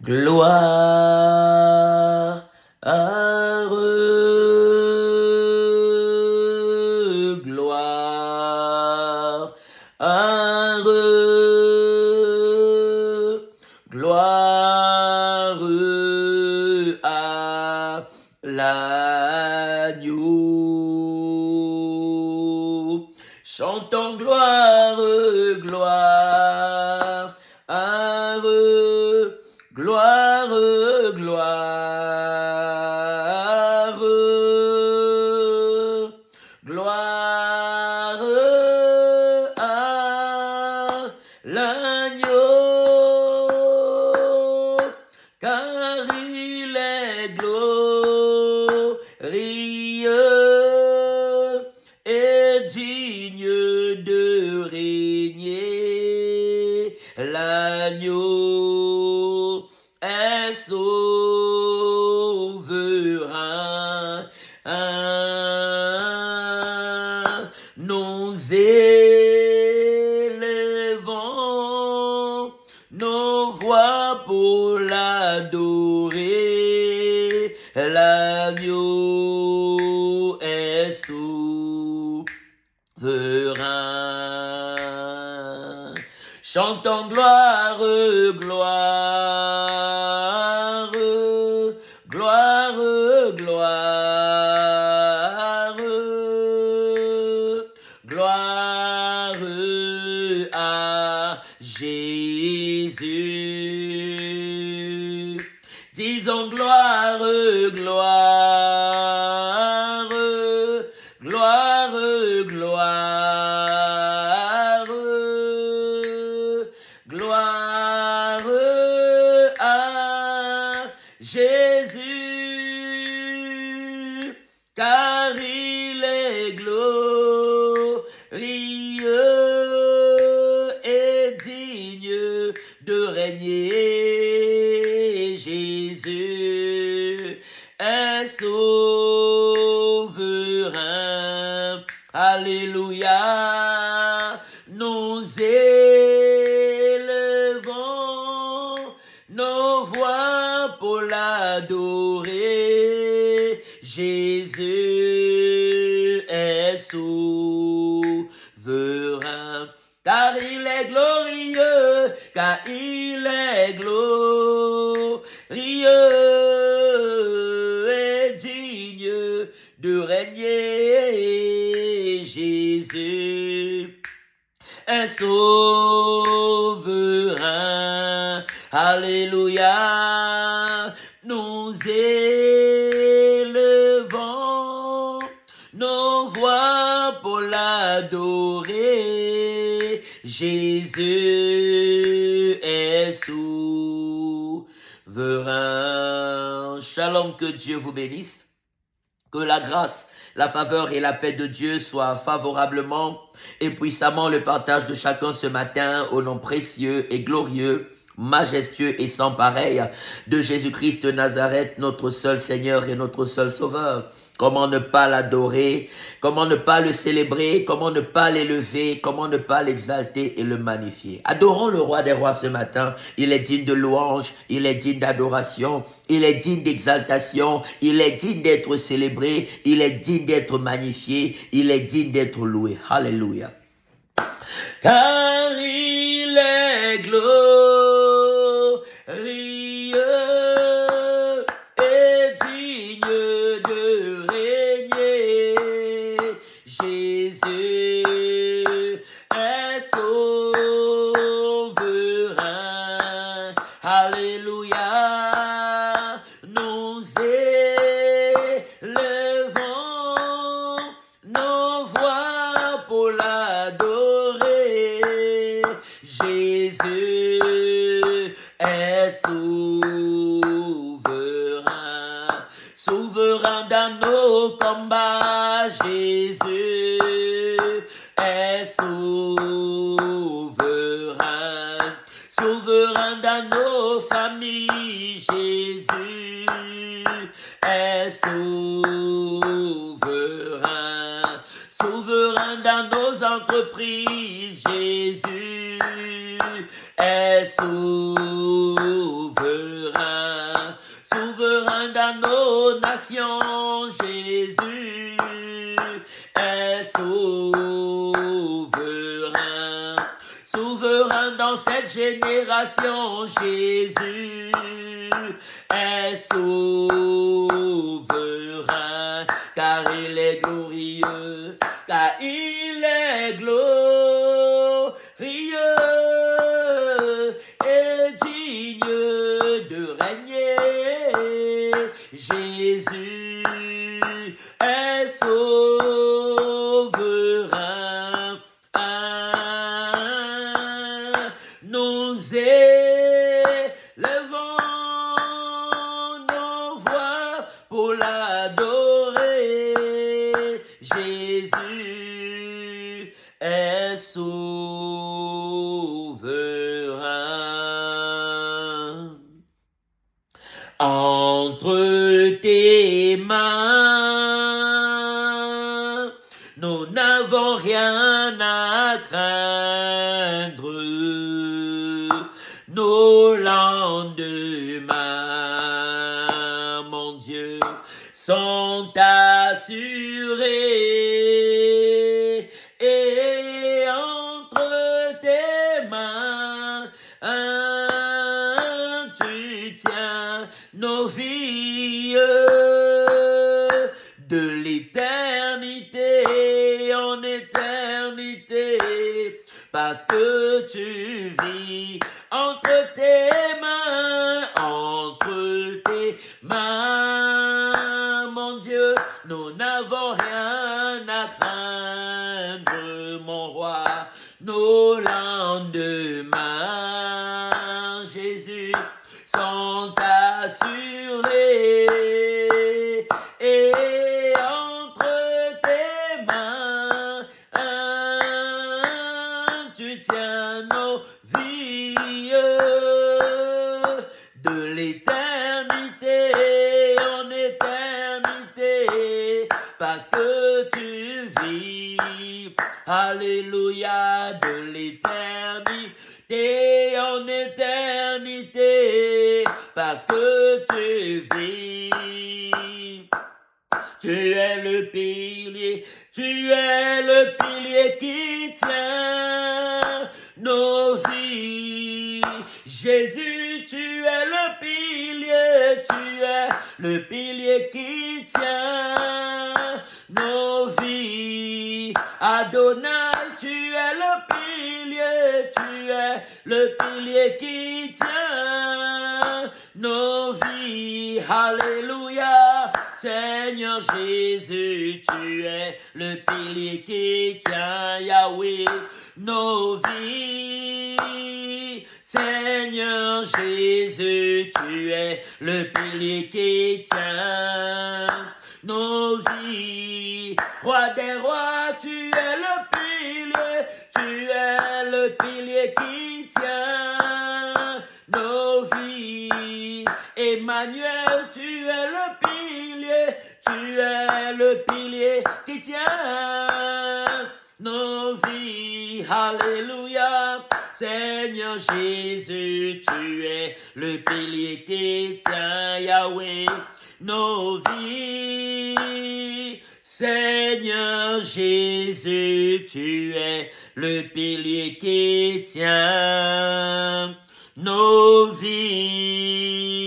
Gloire, gloire, gloire à l'agneau. Chantons gloire, gloire, gloire, gloire, gloire à l'agneau, car il est glorieux et digne de régner. L'agneau est souverain. Nous élevons nos voix pour l'adorer. L'agneau est souverain. Chantons gloire, gloire, gloire, gloire, gloire à Jésus. Disons gloire, gloire, gloire, gloire, gloire à Jésus, car il est glorieux et digne de régner. Jésus est souverain. Alléluia. Nous élevons nos voix pour l'adorer. Jésus est souverain, car il est glorieux, car il est glorieux et digne de régner. Jésus est souverain. Alléluia. Nous élevons nos voix pour l'adorer. Jésus est souverain. Shalom, que Dieu vous bénisse. Que la grâce, la faveur et la paix de Dieu soient favorablement et puissamment le partage de chacun ce matin au nom précieux et glorieux, majestueux et sans pareil de Jésus-Christ de Nazareth, notre seul Seigneur et notre seul Sauveur. Comment ne pas l'adorer, comment ne pas le célébrer, comment ne pas l'élever, comment ne pas l'exalter et le magnifier. Adorons le roi des rois ce matin. Il est digne de louange, il est digne d'adoration, il est digne d'exaltation, il est digne d'être célébré, il est digne d'être magnifié, il est digne d'être loué. Alléluia. Car il est glorieux et digne de régner. Jésus est souverain. Alléluia. Nous élevons nos voix pour l'adorer. Jésus est souverain, souverain dans nos combats. Jésus est souverain, souverain dans nos familles. Jésus est souverain, souverain dans nos entreprises. Jésus est souverain, à nos nations. Jésus est souverain, souverain dans cette génération. Jésus est souverain, car il est glorieux, car il est glorieux et digne de régner. Jésus est souverain. Nous élevons nos voix pour l'adorer. Jésus est souverain. Entre tes mains, nous n'avons rien à craindre. Nos lendemains, mon Dieu, sont assurés. Et entre tes mains, tu tiens nos vies de l'éternité en éternité, parce que tu vis entre tes mains, mon Dieu, nous n'avons rien à craindre, mon roi. Nos lendemains, Jésus, sont assurés. Et entre tes mains, tu tiens nos vies de l'éternité en éternité, parce que tu vis, alléluia, de l'éternité en éternité, parce que tu vis. Tu es le pilier qui tient nos vies. Jésus, tu es le pilier qui tient nos vies. Adonai, tu es le pilier qui tient nos vies. Alléluia. Seigneur Jésus, tu es le pilier qui tient, Yahweh, nos vies. Seigneur Jésus, tu es le pilier qui tient nos vies. Roi des rois, tu es le pilier qui tient nos vies. Emmanuel, tu es le pilier qui tient nos vies. Alléluia. Seigneur Jésus, tu es le pilier qui tient, Yahweh, nos vies. Seigneur Jésus, tu es le pilier qui tient nos vies.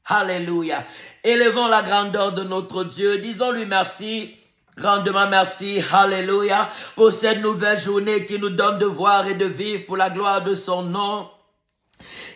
Alléluia. Élevons la grandeur de notre Dieu. Disons-lui merci. Grandement merci, alléluia, pour cette nouvelle journée qui nous donne de voir et de vivre pour la gloire de son nom.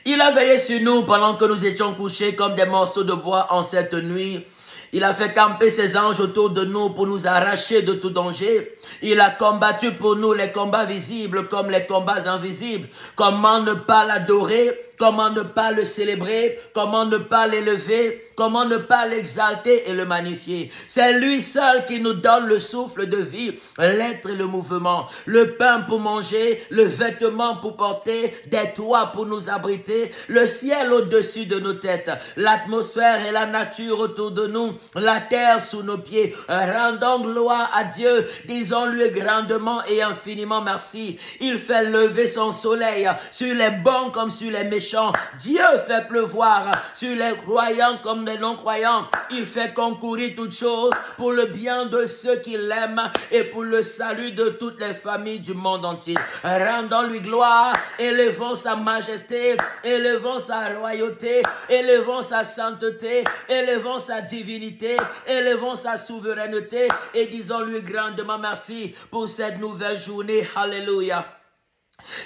Il a veillé sur nous pendant que nous étions couchés comme des morceaux de bois en cette nuit. Il a fait camper ses anges autour de nous pour nous arracher de tout danger. Il a combattu pour nous les combats visibles comme les combats invisibles. Comment ne pas l'adorer? Comment ne pas le célébrer? Comment ne pas l'élever? Comment ne pas l'exalter et le magnifier? C'est lui seul qui nous donne le souffle de vie, l'être et le mouvement, le pain pour manger, le vêtement pour porter, des toits pour nous abriter, le ciel au-dessus de nos têtes, l'atmosphère et la nature autour de nous, la terre sous nos pieds. Rendons gloire à Dieu, disons-lui grandement et infiniment merci. Il fait lever son soleil sur les bons comme sur les méchants. méchants. Dieu fait pleuvoir sur les croyants comme les non-croyants. Il fait concourir toutes choses pour le bien de ceux qui l'aiment et pour le salut de toutes les familles du monde entier. Rendons-lui gloire, élevons sa majesté, élevons sa royauté, élevons sa sainteté, élevons sa divinité, élevons sa souveraineté et disons-lui grandement merci pour cette nouvelle journée. Alléluia.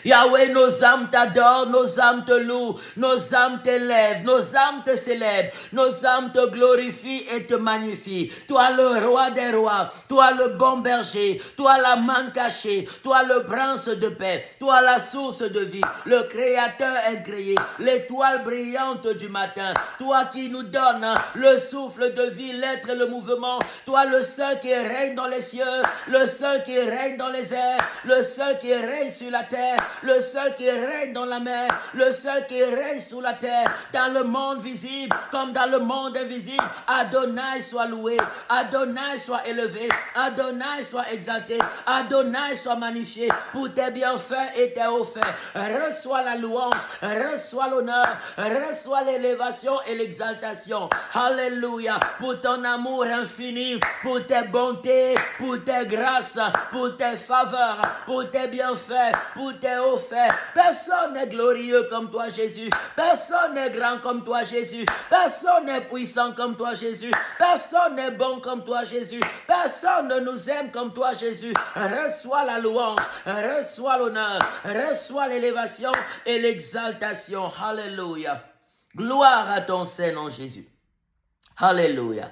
Yahweh, nos âmes t'adorent, nos âmes te louent, nos âmes t'élèvent, nos âmes te célèbrent, nos âmes te glorifient et te magnifient. Toi le roi des rois, toi le bon berger, toi la manne cachée, toi le prince de paix, toi la source de vie, le créateur incréé, l'étoile brillante du matin, toi qui nous donnes le souffle de vie, l'être et le mouvement, toi le seul qui règne dans les cieux, le seul qui règne dans les airs, le seul qui règne sur la terre, le seul qui règne dans la mer, le seul qui règne sous la terre, dans le monde visible comme dans le monde invisible. Adonai soit loué, Adonai soit élevé, Adonai soit exalté, Adonai soit magnifié pour tes bienfaits et tes hauts faits. Reçois la louange, reçois l'honneur, reçois l'élévation et l'exaltation. Alléluia, pour ton amour infini, pour tes bontés, pour tes grâces, pour tes faveurs, pour tes bienfaits, pour tes hauts faits. Personne n'est glorieux comme toi, Jésus. Personne n'est grand comme toi, Jésus. Personne n'est puissant comme toi, Jésus. Personne n'est bon comme toi, Jésus. Personne ne nous aime comme toi, Jésus. Reçois la louange, reçois l'honneur, reçois l'élévation et l'exaltation. Alléluia. Gloire à ton Saint-Nom, Jésus. Alléluia.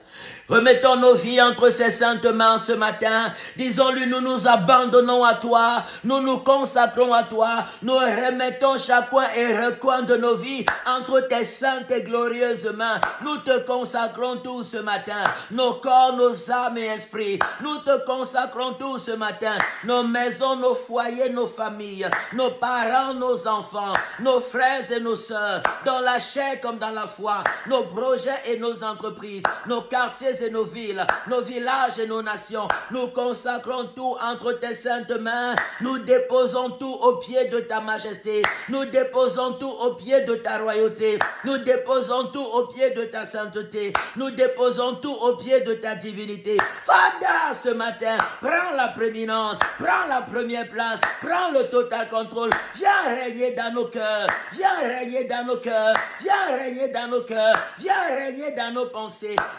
Remettons nos vies entre ses saintes mains ce matin. Disons-lui, nous nous abandonnons à toi. Nous nous consacrons à toi. Nous remettons chaque coin et recoin de nos vies entre tes saintes et glorieuses mains. Nous te consacrons tous ce matin. Nos corps, nos âmes et esprits. Nous te consacrons tous ce matin. Nos maisons, nos foyers, nos familles. Nos parents, nos enfants. Nos frères et nos sœurs. Dans la chair comme dans la foi. Nos projets et nos entreprises. Nos quartiers et nos villes, nos villages et nos nations. Nous consacrons tout entre tes saintes mains. Nous déposons tout au pied de ta majesté. Nous déposons tout au pied de ta royauté. Nous déposons tout au pied de ta sainteté. Nous déposons tout au pied de ta divinité. Fada, ce matin, prends la prééminence, prends la première place, prends le total contrôle. Viens régner dans nos cœurs, viens régner dans nos cœurs, viens régner dans nos cœurs, viens régner dans nos pensées.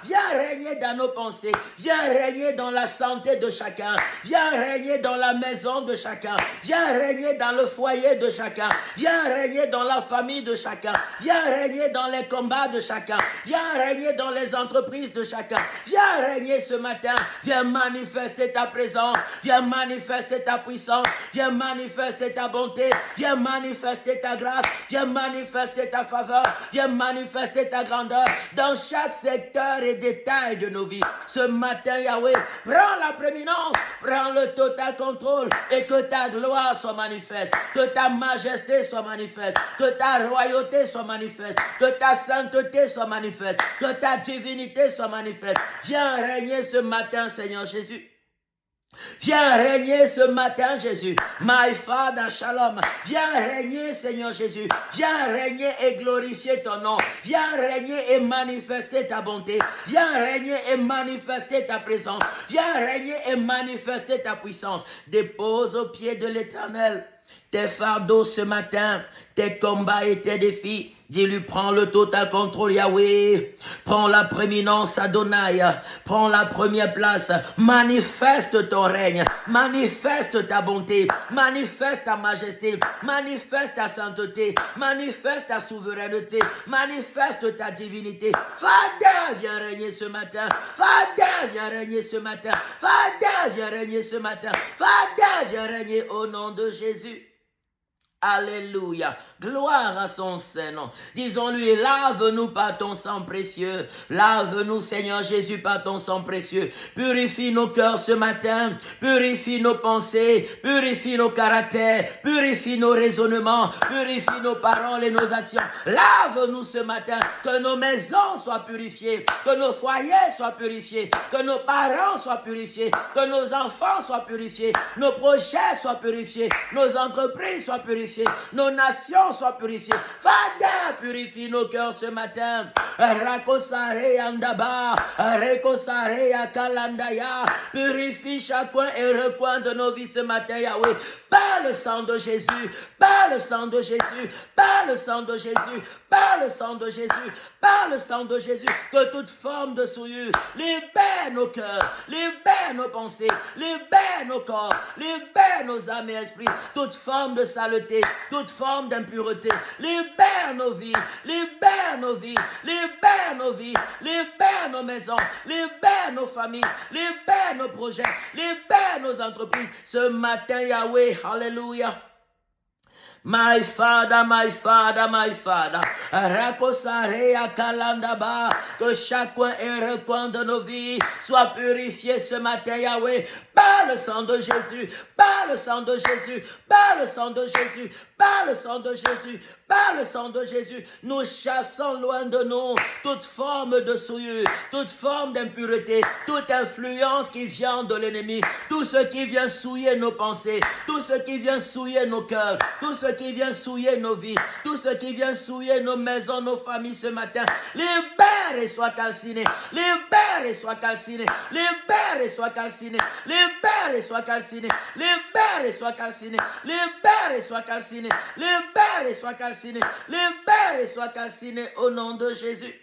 Viens régner dans nos pensées, viens régner dans la santé de chacun, viens régner dans la maison de chacun, viens régner dans le foyer de chacun, viens régner dans la famille de chacun, viens régner dans les combats de chacun, viens régner dans les entreprises de chacun, viens régner ce matin, viens manifester ta présence, viens manifester ta puissance, viens manifester ta bonté, viens manifester ta grâce, viens manifester ta faveur, viens manifester ta grandeur dans chaque secteur et détail de nos vies. Ce matin, Yahweh, prends la prééminence, prends le total contrôle et que ta gloire soit manifeste, que ta majesté soit manifeste, que ta royauté soit manifeste, que ta sainteté soit manifeste, que ta divinité soit manifeste. Viens régner ce matin, Seigneur Jésus. Viens régner ce matin, Jésus. My Father, Shalom. Viens régner, Seigneur Jésus. Viens régner et glorifier ton nom. Viens régner et manifester ta bonté. Viens régner et manifester ta présence. Viens régner et manifester ta puissance. Dépose au pied de l'Éternel tes fardeaux ce matin, tes combats et tes défis. Dis-lui, prends le total contrôle, Yahweh. Prends la prééminence, Adonai. Prends la première place. Manifeste ton règne. Manifeste ta bonté. Manifeste ta majesté. Manifeste ta sainteté. Manifeste ta souveraineté. Manifeste ta divinité. Fada, viens régner ce matin. Fada, viens régner ce matin. Fada, viens régner ce matin. Fada, viens régner au nom de Jésus. Alléluia, gloire à son Saint-Nom. Disons-lui, lave-nous par ton sang précieux. Lave-nous, Seigneur Jésus, par ton sang précieux. Purifie nos cœurs ce matin. Purifie nos pensées. Purifie nos caractères. Purifie nos raisonnements. Purifie nos paroles et nos actions. Lave-nous ce matin. Que nos maisons soient purifiées. Que nos foyers soient purifiés. Que nos parents soient purifiés. Que nos enfants soient purifiés. Nos projets soient purifiés. Nos entreprises soient purifiées. Nos nations cœurs soient purifiés. Father, purifie nos cœurs ce matin. Rakosare andaba, rekosare akalandaya. Purifie chaque coin et recoin de nos vies ce matin, Yahweh. Par le sang de Jésus, par le sang de Jésus, par le sang de Jésus, par le sang de Jésus, par le sang de Jésus, que toute forme de souillure libère nos cœurs, libère nos pensées, libère nos corps, libère nos âmes et esprits, toute forme de saleté, toute forme d'impureté, libère nos vies, libère nos vies, libère nos vies, libère nos maisons, libère nos familles, libère nos projets, libère nos entreprises. Ce matin, Yahweh, Alléluia. My Father, my Father, my Father. Rakosarea kalandaba. Que chaque coin et recoin de nos vies soit purifié ce matin, Yahweh, par le sang de Jésus, par le sang de Jésus, par le sang de Jésus, par le sang de Jésus, par le sang de Jésus. Nous chassons loin de nous toute forme de souillure, toute forme d'impureté, toute influence qui vient de l'ennemi, tout ce qui vient souiller nos pensées, tout ce qui vient souiller nos cœurs, tout ce qui vient souiller nos vies, tout ce qui vient souiller nos maisons, nos familles ce matin. Libère et sois calciné, libère et sois calciné, libère et sois calciné, libère et sois calciné, libère et sois calciné, libère et sois calciné, libère et sois calciné, libère et sois calciné au nom de Jésus.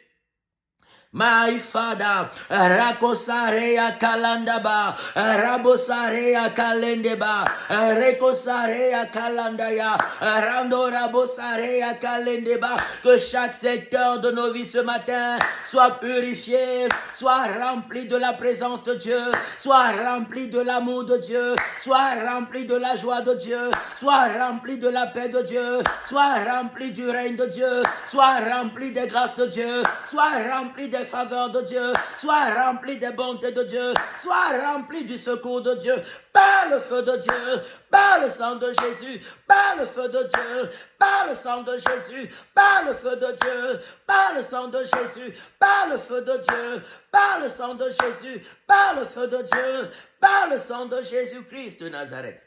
My Father, Rakosarea Kalandaba, Rabosarea Kalendeba, Rekosarea Kalandaya, Rando Rabosarea Kalendeba, que chaque secteur de nos vies ce matin soit purifié, soit rempli de la présence de Dieu, soit rempli de l'amour de Dieu, soit rempli de la joie de Dieu, soit rempli de la paix de Dieu, soit rempli du règne de Dieu, soit rempli des grâces de Dieu, soit rempli des faveurs de Dieu, soit rempli des bontés de Dieu, soit rempli du secours de Dieu, par le feu de Dieu, par le sang de Jésus, par le feu de Dieu, par le sang de Jésus, par le feu de Dieu, par le sang de Jésus, par le feu de Dieu, par le sang de Jésus, par le feu de Dieu, par le sang de Jésus-Christ de Nazareth.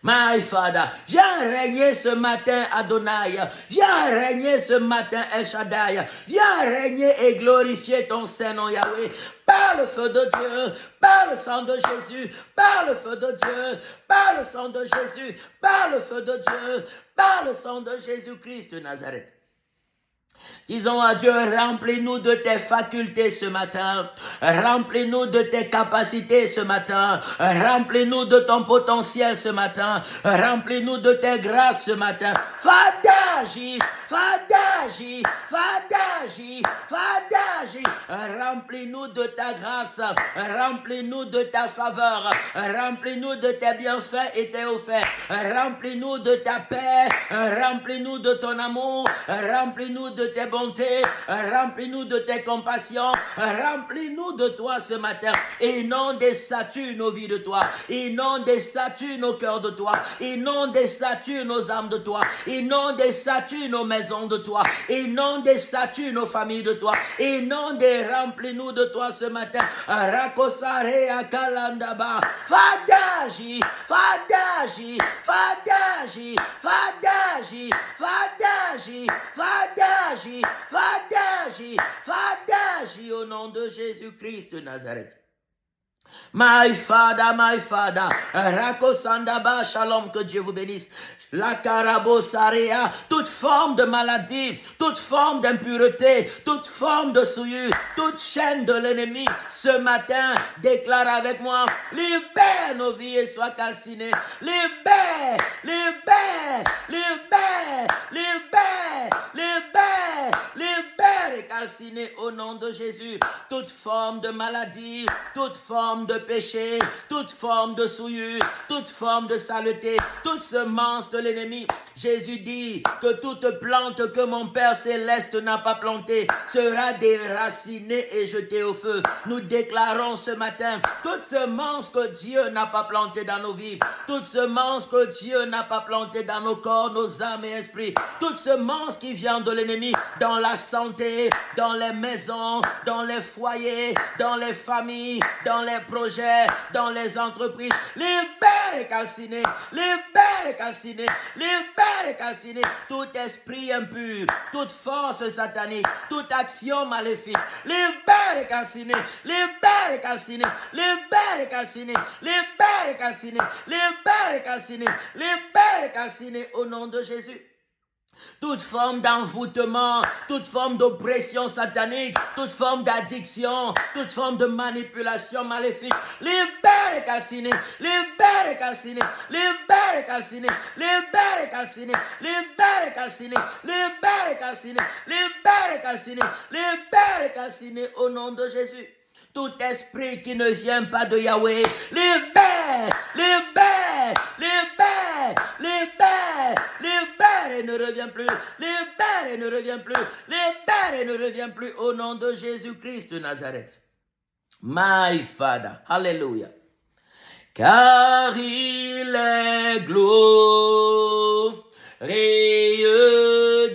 My Father, viens régner ce matin Adonai, viens régner ce matin El Shaddai, viens régner et glorifier ton Saint-Nom Yahweh, par le feu de Dieu, par le sang de Jésus, par le feu de Dieu, par le sang de Jésus, par le feu de Dieu, par le sang de Jésus-Christ de Nazareth. Disons à Dieu, remplis-nous de tes facultés ce matin, remplis-nous de tes capacités ce matin, remplis-nous de ton potentiel ce matin, remplis-nous de tes grâces ce matin. Fadaji, Fadaji, Fadaji, Fadaji, remplis-nous de ta grâce, remplis-nous de ta faveur, remplis-nous de tes bienfaits et tes offerts, remplis-nous de ta paix, remplis-nous de ton amour, remplis-nous de tes bontés, remplis-nous de tes compassions, remplis-nous de toi ce matin. Inonde des statues nos vies de toi, inonde des statues nos cœurs de toi, inonde des statues nos âmes de toi, inonde des statues nos maisons de toi, inonde des statues nos familles de toi, inonde et remplis-nous de toi ce matin. Rakosare akalandaba, Fadaji, Fadaji, Fadaji, Fadaji, Fadaji, Fadaji, Fadaji, Fadaji, au nom de Jésus-Christ de Nazareth. My Father, Rakosandaba, Shalom, que Dieu vous bénisse. La Karabosarea, toute forme de maladie, toute forme d'impureté, toute forme de souillure, toute chaîne de l'ennemi, ce matin, déclare avec moi, libère nos vies et sois calciné. Libère, libère, libère, libère, libère, libère et calciné au nom de Jésus. Toute forme de maladie, toute forme de péché, toute forme de souillure, toute forme de saleté, toute semence de l'ennemi. Jésus dit que toute plante que mon Père céleste n'a pas plantée sera déracinée et jetée au feu. Nous déclarons ce matin toute semence que Dieu n'a pas plantée dans nos vies, toute semence que Dieu n'a pas plantée dans nos corps, nos âmes et esprits, toute semence qui vient de l'ennemi dans la santé, dans les maisons, dans les foyers, dans les familles, dans les projets, dans les entreprises. Libère et calciner, libère et calciner, libère et calciner tout esprit impur, toute force satanique, toute action maléfique. Libère et calciner, libère et calciner, libère et calciner, libère et calciner, libère et calciner, libère et calciner au nom de Jésus. Toute forme d'envoûtement, toute forme d'oppression satanique, toute forme d'addiction, toute forme de manipulation maléfique, libère et calciner, libère et calciner, libère et calciner, libère et calciner, libère et calciner, libère et calciner, libère et calciner, libère et calciner au nom de Jésus. Tout esprit qui ne vient pas de Yahweh, libère, libère, libère, libère, libère et ne revient plus, libère et ne revient plus, libère et ne revient plus au nom de Jésus-Christ de Nazareth. My Father, Hallelujah. Car il est glorieux.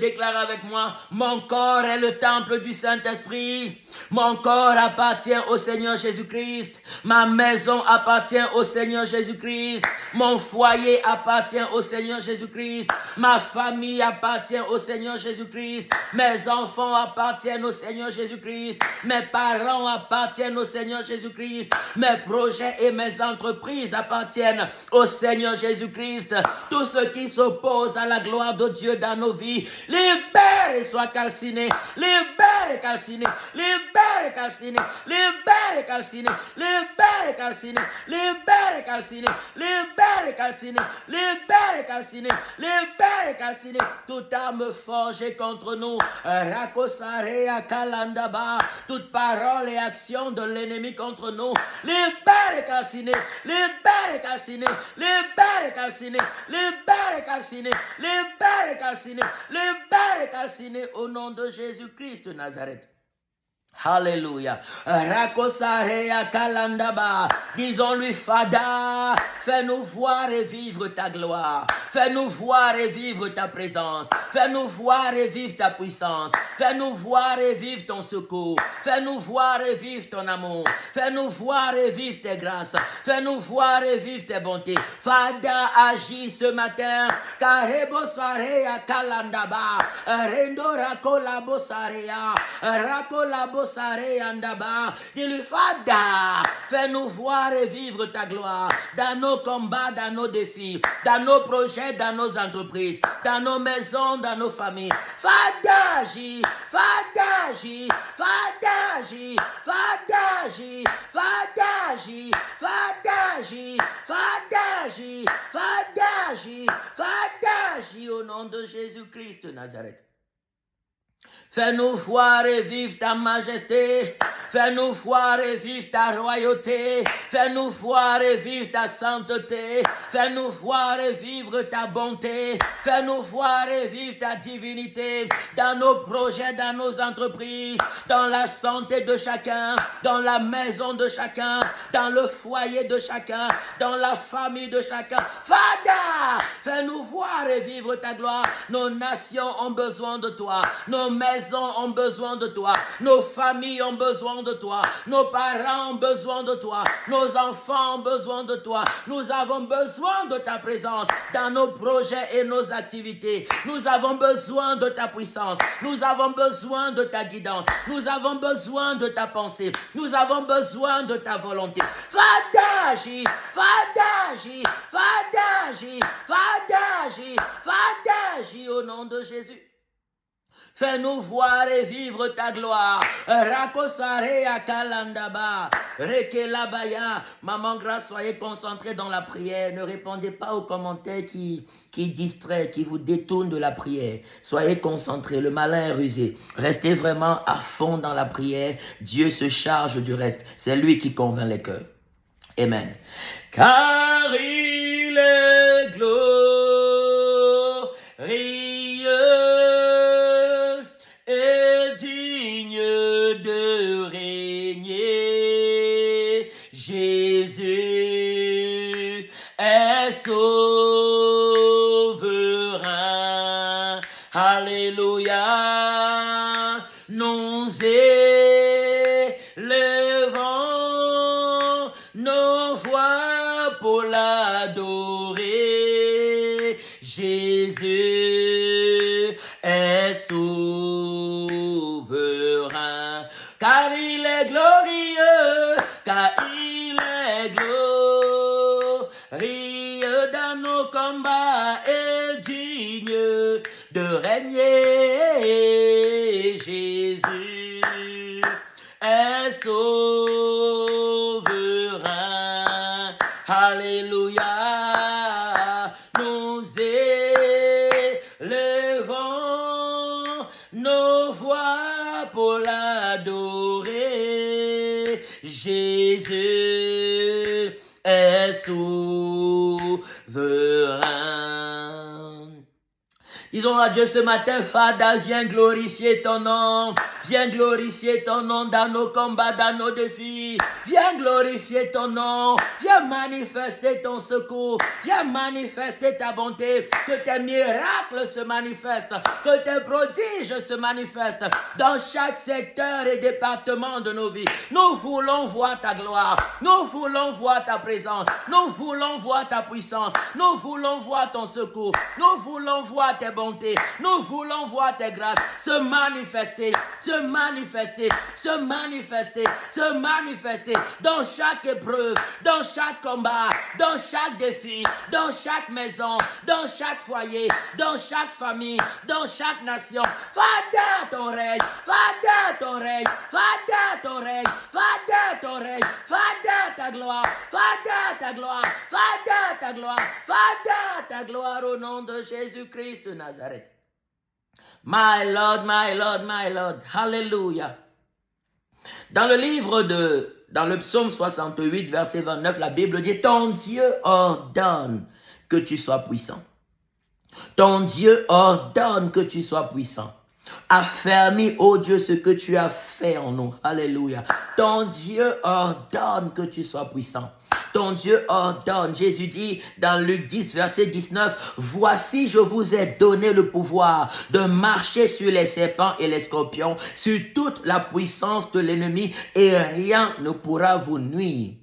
Déclare avec moi, mon corps est le temple du Saint-Esprit. Mon corps appartient au Seigneur Jésus-Christ. Ma maison appartient au Seigneur Jésus-Christ. Mon foyer appartient au Seigneur Jésus-Christ. Ma famille appartient au Seigneur Jésus-Christ. Mes enfants appartiennent au Seigneur Jésus-Christ. Mes parents appartiennent au Seigneur Jésus-Christ. Mes projets et mes entreprises appartiennent au Seigneur Jésus-Christ. Tout ce qui s'oppose à la gloire de Dieu dans nos vies, libère et sois calciné. Libère et calciné. Libère et calciné. Libère et calciné. Libère et calciné. Libère et calciné. Libère et calciné. Libère et calciné. Libère et calciné. Toute arme forgée contre nous, Rakosarea Kalandaba, toute parole et action de l'ennemi contre nous, libère et calciné. Libère et calciné. Libère et calciné. Libère et calciné. Libère et calciné. Libère et calciné au nom de Jésus-Christ de Nazareth. Alléluia. Rakosarea Kalandaba. Disons-lui, Fada, fais-nous voir et vivre ta gloire. Fais-nous voir et vivre ta présence. Fais-nous voir et vivre ta puissance. Fais-nous voir et vivre ton secours. Fais-nous voir et vivre ton amour. Fais-nous voir et vivre tes grâces. Fais-nous voir et vivre tes bontés. Fada, agis ce matin. Karebosarea Kalandaba. Rendora kolabosarea. Rakolabosarea. Dis-lui, Fada, fais-nous voir et vivre ta gloire dans nos combats, dans nos défis, dans nos projets, dans nos entreprises, dans nos maisons, dans nos familles. Fada, agis, Fada, agis, Fada, agis, Fada, agis, Fada, agis, Fada, agis, Fada, agis, Fada, agis, Fada, agis au nom de Jésus-Christ de Nazareth. Fais-nous voir et vivre ta majesté. Fais-nous voir et vivre ta royauté. Fais-nous voir et vivre ta sainteté. Fais-nous voir et vivre ta bonté. Fais-nous voir et vivre ta divinité dans nos projets, dans nos entreprises, dans la santé de chacun, dans la maison de chacun, dans le foyer de chacun, dans la famille de chacun. Fada, fais-nous voir et vivre ta gloire. Nos nations ont besoin de toi. Nos maisons ont besoin de toi. Nos familles ont besoin de toi. Nos parents ont besoin de toi. Nos enfants ont besoin de toi. Nous avons besoin de ta présence dans nos projets et nos activités. Nous avons besoin de ta puissance. Nous avons besoin de ta guidance. Nous avons besoin de ta pensée. Nous avons besoin de ta volonté. Fada, agis, Fada, agis, Fada, agis, Fada, agis, Fada, agis au nom de Jésus. Fais-nous voir et vivre ta gloire. Rakosarea Kalandaba. Rekelabaya. Maman Grâce, soyez concentrés dans la prière. Ne répondez pas aux commentaires qui distraient, qui vous détournent de la prière. Soyez concentrés. Le malin est rusé. Restez vraiment à fond dans la prière. Dieu se charge du reste. C'est lui qui convainc les cœurs. Amen. Car il est glorieux et digne de régner. Jésus est souverain. Alléluia. Nous régner. Jésus est souverain. Alléluia. Nous élevons nos voix pour l'adorer. Jésus est souverain. Disons à Dieu ce matin, Fada, viens glorifier ton nom. Viens glorifier ton nom dans nos combats, dans nos défis. Viens glorifier ton nom. Viens manifester ton secours. Viens manifester ta bonté. Que tes miracles se manifestent. Que tes prodiges se manifestent dans chaque secteur et département de nos vies. Nous voulons voir ta gloire. Nous voulons voir ta présence. Nous voulons voir ta puissance. Nous voulons voir ton secours. Nous voulons voir tes bontés. Nous voulons voir tes grâces se manifester, se manifester, se manifester, se manifester dans chaque épreuve, dans chaque combat, dans chaque défi, dans chaque maison, dans chaque foyer, dans chaque famille, dans chaque nation. Fada ton règne, fada ton règne, fada ton règne, fada ton règne, fada ta gloire, fada ta gloire, fada ta gloire, fada ta gloire au nom de Jésus-Christ de Nazareth. My Lord, my Lord, my Lord. Hallelujah. Dans le psaume 68, verset 29, la Bible dit, ton Dieu ordonne que tu sois puissant. Ton Dieu ordonne que tu sois puissant. Affermis, ô Dieu, ce que tu as fait en nous. Alléluia. Ton Dieu ordonne que tu sois puissant. Ton Dieu ordonne. Jésus dit dans Luc 10, verset 19, voici, je vous ai donné le pouvoir de marcher sur les serpents et les scorpions, sur toute la puissance de l'ennemi, et rien ne pourra vous nuire.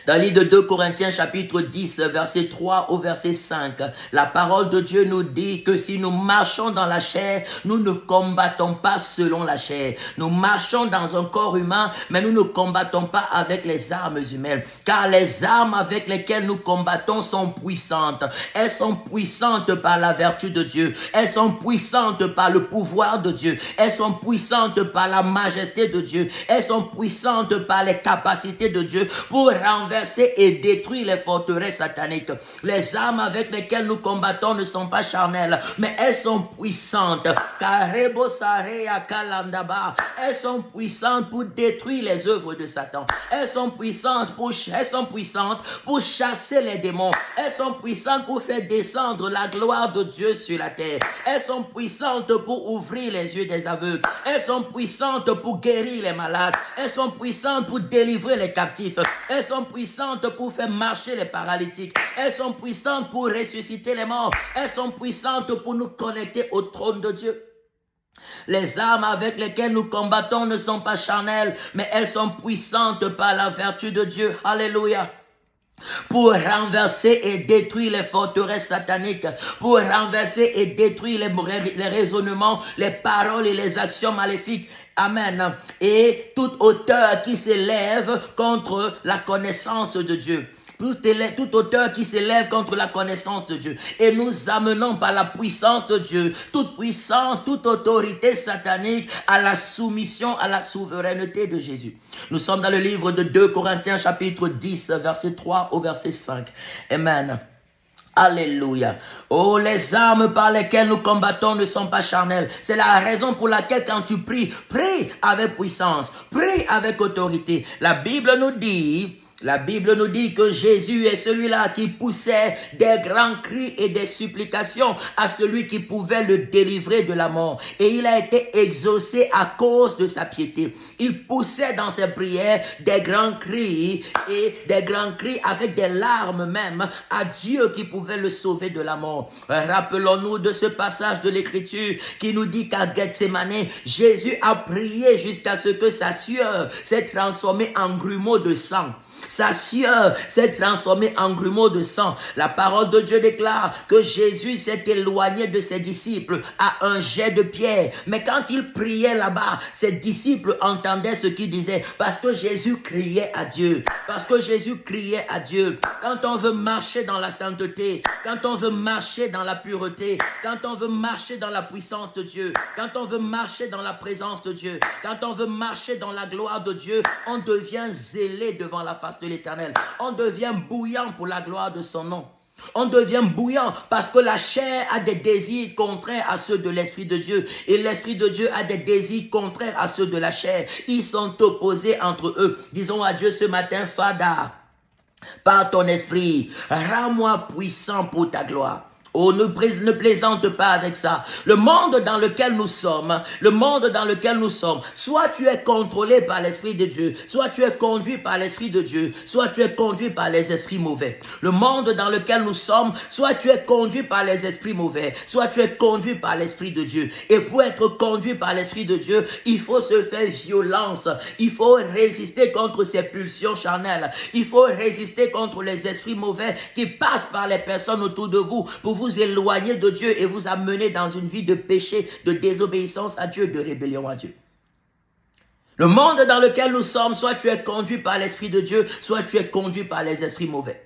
Dans le livre de 2 Corinthiens chapitre 10 verset 3 au verset 5, la parole de Dieu nous dit que si nous marchons dans la chair, nous ne combattons pas selon la chair. Nous marchons dans un corps humain, mais nous ne combattons pas avec les armes humaines. Car les armes avec lesquelles nous combattons sont puissantes. Elles sont puissantes par la vertu de Dieu. Elles sont puissantes par le pouvoir de Dieu. Elles sont puissantes par la majesté de Dieu. Elles sont puissantes par les capacités de Dieu pour renverser et détruire les forteresses sataniques. Les armes avec lesquelles nous combattons ne sont pas charnelles, mais elles sont puissantes. Elles sont puissantes pour détruire les œuvres de Satan. Elles sont puissantes pour chasser les démons. Elles sont puissantes pour faire descendre la gloire de Dieu sur la terre. Elles sont puissantes pour ouvrir les yeux des aveugles. Elles sont puissantes pour guérir les malades. Elles sont puissantes pour délivrer les captifs. Elles sont puissantes pour faire marcher les paralytiques. Elles sont puissantes pour ressusciter les morts. Elles sont puissantes pour nous connecter au trône de Dieu. Les armes avec lesquelles nous combattons ne sont pas charnelles, mais elles sont puissantes par la vertu de Dieu. Alléluia. Pour renverser et détruire les forteresses sataniques, pour renverser et détruire les raisonnements, les paroles et les actions maléfiques. Amen. Et toute hauteur qui s'élève contre la connaissance de Dieu. Toute hauteur qui s'élève contre la connaissance de Dieu. Et nous amenons par la puissance de Dieu, toute puissance, toute autorité satanique à la soumission, à la souveraineté de Jésus. Nous sommes dans le livre de 2 Corinthiens chapitre 10, verset 3 au verset 5. Amen. Alléluia. Oh, les armes par lesquelles nous combattons ne sont pas charnelles. C'est la raison pour laquelle quand tu pries, prie avec puissance, prie avec autorité. La Bible nous dit que Jésus est celui-là qui poussait des grands cris et des supplications à celui qui pouvait le délivrer de la mort. Et il a été exaucé à cause de sa piété. Il poussait dans ses prières des grands cris avec des larmes même à Dieu qui pouvait le sauver de la mort. Rappelons-nous de ce passage de l'Écriture qui nous dit qu'à Gethsémane, Jésus a prié jusqu'à ce que sa sueur s'est transformée en grumeaux de sang. Sa sueur s'est transformée en grumeaux de sang. La parole de Dieu déclare que Jésus s'est éloigné de ses disciples à un jet de pierre. Mais quand il priait là-bas, ses disciples entendaient ce qu'il disait parce que Jésus criait à Dieu. Parce que Jésus criait à Dieu. Quand on veut marcher dans la sainteté, quand on veut marcher dans la pureté, quand on veut marcher dans la puissance de Dieu, quand on veut marcher dans la présence de Dieu, quand on veut marcher dans la gloire de Dieu, on devient zélé devant la face de l'Éternel. On devient bouillant pour la gloire de son nom. On devient bouillant parce que la chair a des désirs contraires à ceux de l'Esprit de Dieu et l'Esprit de Dieu a des désirs contraires à ceux de la chair. Ils sont opposés entre eux. Disons à Dieu ce matin, Fada, par ton esprit, rends-moi puissant pour ta gloire. Oh, ne plaisante pas avec ça. Le monde dans lequel nous sommes, soit tu es contrôlé par l'Esprit de Dieu, soit tu es conduit par l'Esprit de Dieu, soit tu es conduit par les esprits mauvais. Le monde dans lequel nous sommes, soit tu es conduit par les esprits mauvais, soit tu es conduit par l'Esprit de Dieu. Et pour être conduit par l'Esprit de Dieu, il faut se faire violence. Il faut résister contre ces pulsions charnelles. Il faut résister contre les esprits mauvais qui passent par les personnes autour de vous pour vous éloigner de Dieu et vous amener dans une vie de péché, de désobéissance à Dieu, de rébellion à Dieu. Le monde dans lequel nous sommes, soit tu es conduit par l'Esprit de Dieu, soit tu es conduit par les esprits mauvais.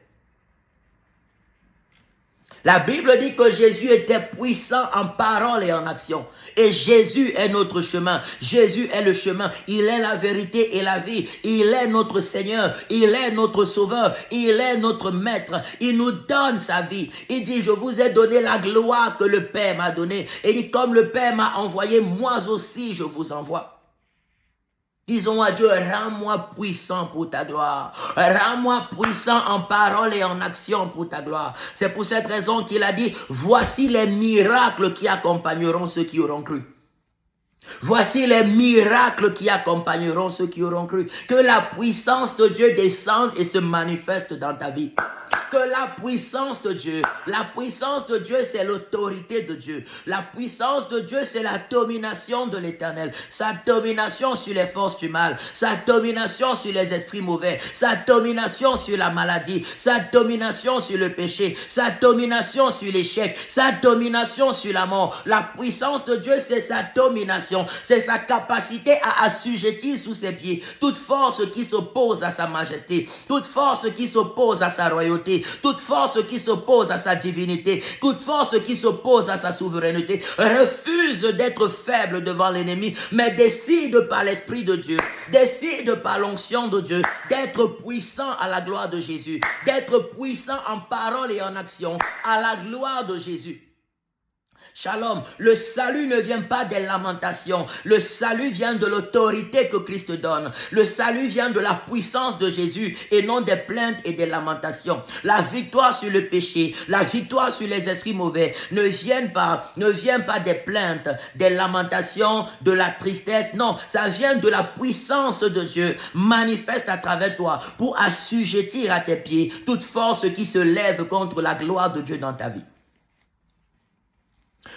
La Bible dit que Jésus était puissant en parole et en action. Et Jésus est notre chemin. Jésus est le chemin. Il est la vérité et la vie. Il est notre Seigneur. Il est notre Sauveur. Il est notre Maître. Il nous donne sa vie. Il dit, je vous ai donné la gloire que le Père m'a donnée. Et il dit, comme le Père m'a envoyé, moi aussi je vous envoie. Disons à Dieu, rends-moi puissant pour ta gloire. Rends-moi puissant en parole et en action pour ta gloire. C'est pour cette raison qu'il a dit, voici les miracles qui accompagneront ceux qui auront cru. Voici les miracles qui accompagneront ceux qui auront cru. Que la puissance de Dieu descende et se manifeste dans ta vie. Que la puissance de Dieu, c'est l'autorité de Dieu. La puissance de Dieu, c'est la domination de l'Éternel. Sa domination sur les forces du mal, sa domination sur les esprits mauvais, sa domination sur la maladie, sa domination sur le péché, sa domination sur l'échec, sa domination sur la mort. La puissance de Dieu, c'est sa domination, c'est sa capacité à assujettir sous ses pieds toute force qui s'oppose à sa majesté, toute force qui s'oppose à sa royauté, toute force qui s'oppose à sa divinité, toute force qui s'oppose à sa souveraineté, refuse d'être faible devant l'ennemi, mais décide par l'Esprit de Dieu, décide par l'onction de Dieu, d'être puissant à la gloire de Jésus, d'être puissant en parole et en action, à la gloire de Jésus. Shalom, le salut ne vient pas des lamentations, le salut vient de l'autorité que Christ donne, le salut vient de la puissance de Jésus et non des plaintes et des lamentations. La victoire sur le péché, la victoire sur les esprits mauvais ne vient pas des plaintes, des lamentations, de la tristesse, non, ça vient de la puissance de Dieu manifeste à travers toi pour assujettir à tes pieds toute force qui se lève contre la gloire de Dieu dans ta vie.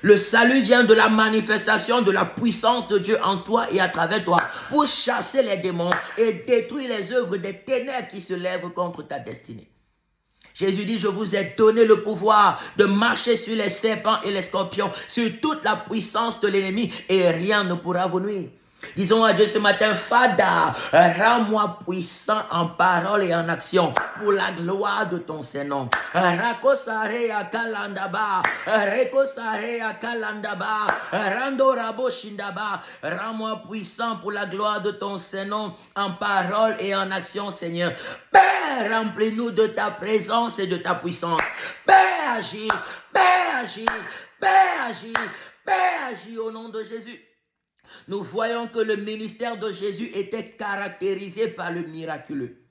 Le salut vient de la manifestation de la puissance de Dieu en toi et à travers toi pour chasser les démons et détruire les œuvres des ténèbres qui se lèvent contre ta destinée. Jésus dit, je vous ai donné le pouvoir de marcher sur les serpents et les scorpions, sur toute la puissance de l'ennemi et rien ne pourra vous nuire. Disons à Dieu ce matin, Fada, rends-moi puissant en parole et en action pour la gloire de ton Saint-Nom. Rakosarea kalandaba, rekosarea kalandaba, randorabo shindaba, rends-moi puissant pour la gloire de ton Saint-Nom en parole et en action, Seigneur. Père, remplis-nous de ta présence et de ta puissance. Père, agis, Père, agis, Père, agis, Père, agis au nom de Jésus. Nous voyons que le ministère de Jésus était caractérisé par le miraculeux.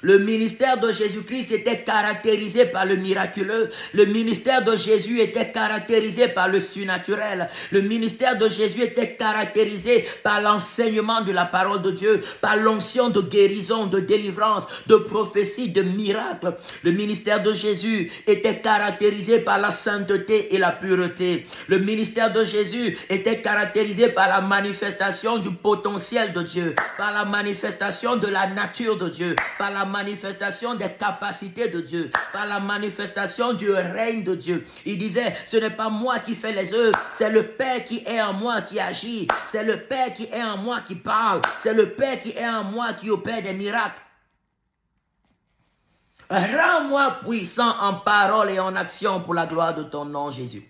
Le ministère de Jésus-Christ était caractérisé par le miraculeux. Le ministère de Jésus était caractérisé par le surnaturel. Le ministère de Jésus était caractérisé par l'enseignement de la parole de Dieu, par l'onction de guérison, de délivrance, de prophétie, de miracle. Le ministère de Jésus était caractérisé par la sainteté et la pureté. Le ministère de Jésus était caractérisé par la manifestation du potentiel de Dieu, par la manifestation de la nature de Dieu, par la manifestation des capacités de Dieu, par la manifestation du règne de Dieu. Il disait, ce n'est pas moi qui fais les œuvres, c'est le Père qui est en moi qui agit, c'est le Père qui est en moi qui parle, c'est le Père qui est en moi qui opère des miracles. Rends-moi puissant en parole et en action pour la gloire de ton nom, Jésus.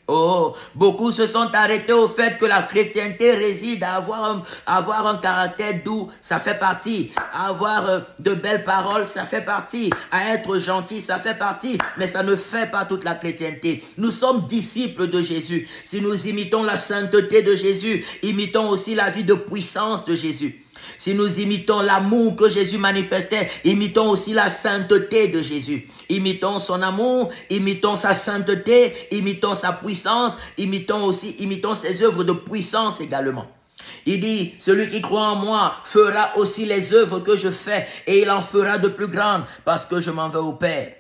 Oh, beaucoup se sont arrêtés au fait que la chrétienté réside à avoir un caractère doux, ça fait partie. À avoir de belles paroles, ça fait partie. À être gentil, ça fait partie. Mais ça ne fait pas toute la chrétienté. Nous sommes disciples de Jésus. Si nous imitons la sainteté de Jésus, imitons aussi la vie de puissance de Jésus. Si nous imitons l'amour que Jésus manifestait, imitons aussi la sainteté de Jésus. Imitons son amour, imitons sa sainteté, imitons sa puissance, imitons ses œuvres de puissance également. Il dit, celui qui croit en moi fera aussi les œuvres que je fais et il en fera de plus grandes parce que je m'en vais au Père.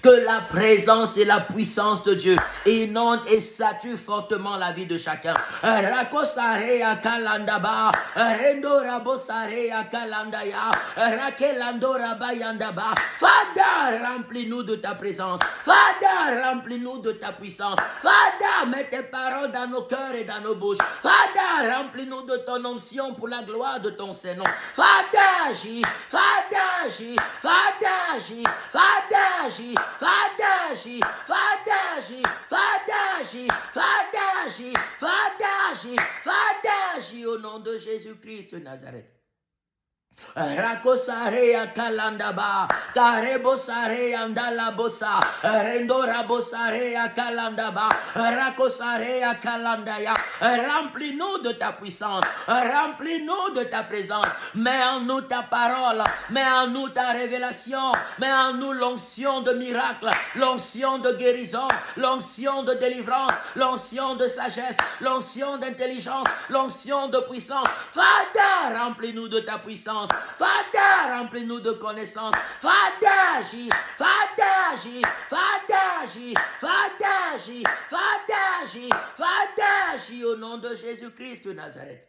Que la présence et la puissance de Dieu inondent et saturent fortement la vie de chacun. Rakosarea kalandaba, rendora bosarea kalandaya, rakelandora bayandaba. Fada, remplis-nous de ta présence. Fada, remplis-nous de ta puissance. Fada, mets tes paroles dans nos cœurs et dans nos bouches. Fada, remplis-nous de ton onction pour la gloire de ton Saint-Nom. Fada, agis, fada, agis, fada, agis, fada, agis. Fadaji, Fadaji, Fadaji, Fadaji, Fadaji, Fadaji, au nom de Jésus-Christ de Nazareth. Rakosarea kalandaba, karebosarea andalabosa, rendora bosarea kalandaba, rakosarea kalandaya. Remplis-nous de ta puissance, remplis-nous de ta présence. Mets en nous ta parole, mets en nous ta révélation, mets en nous l'onction de miracle, l'onction de guérison, l'onction de délivrance, l'onction de sagesse, l'onction d'intelligence, l'onction de puissance. Fada, remplis-nous de ta puissance. Fada, remplis-nous de connaissance. Fadaji, Fadaji, Fadaji, Fadaji, Fadaji, Fadaji, au nom de Jésus-Christ de Nazareth.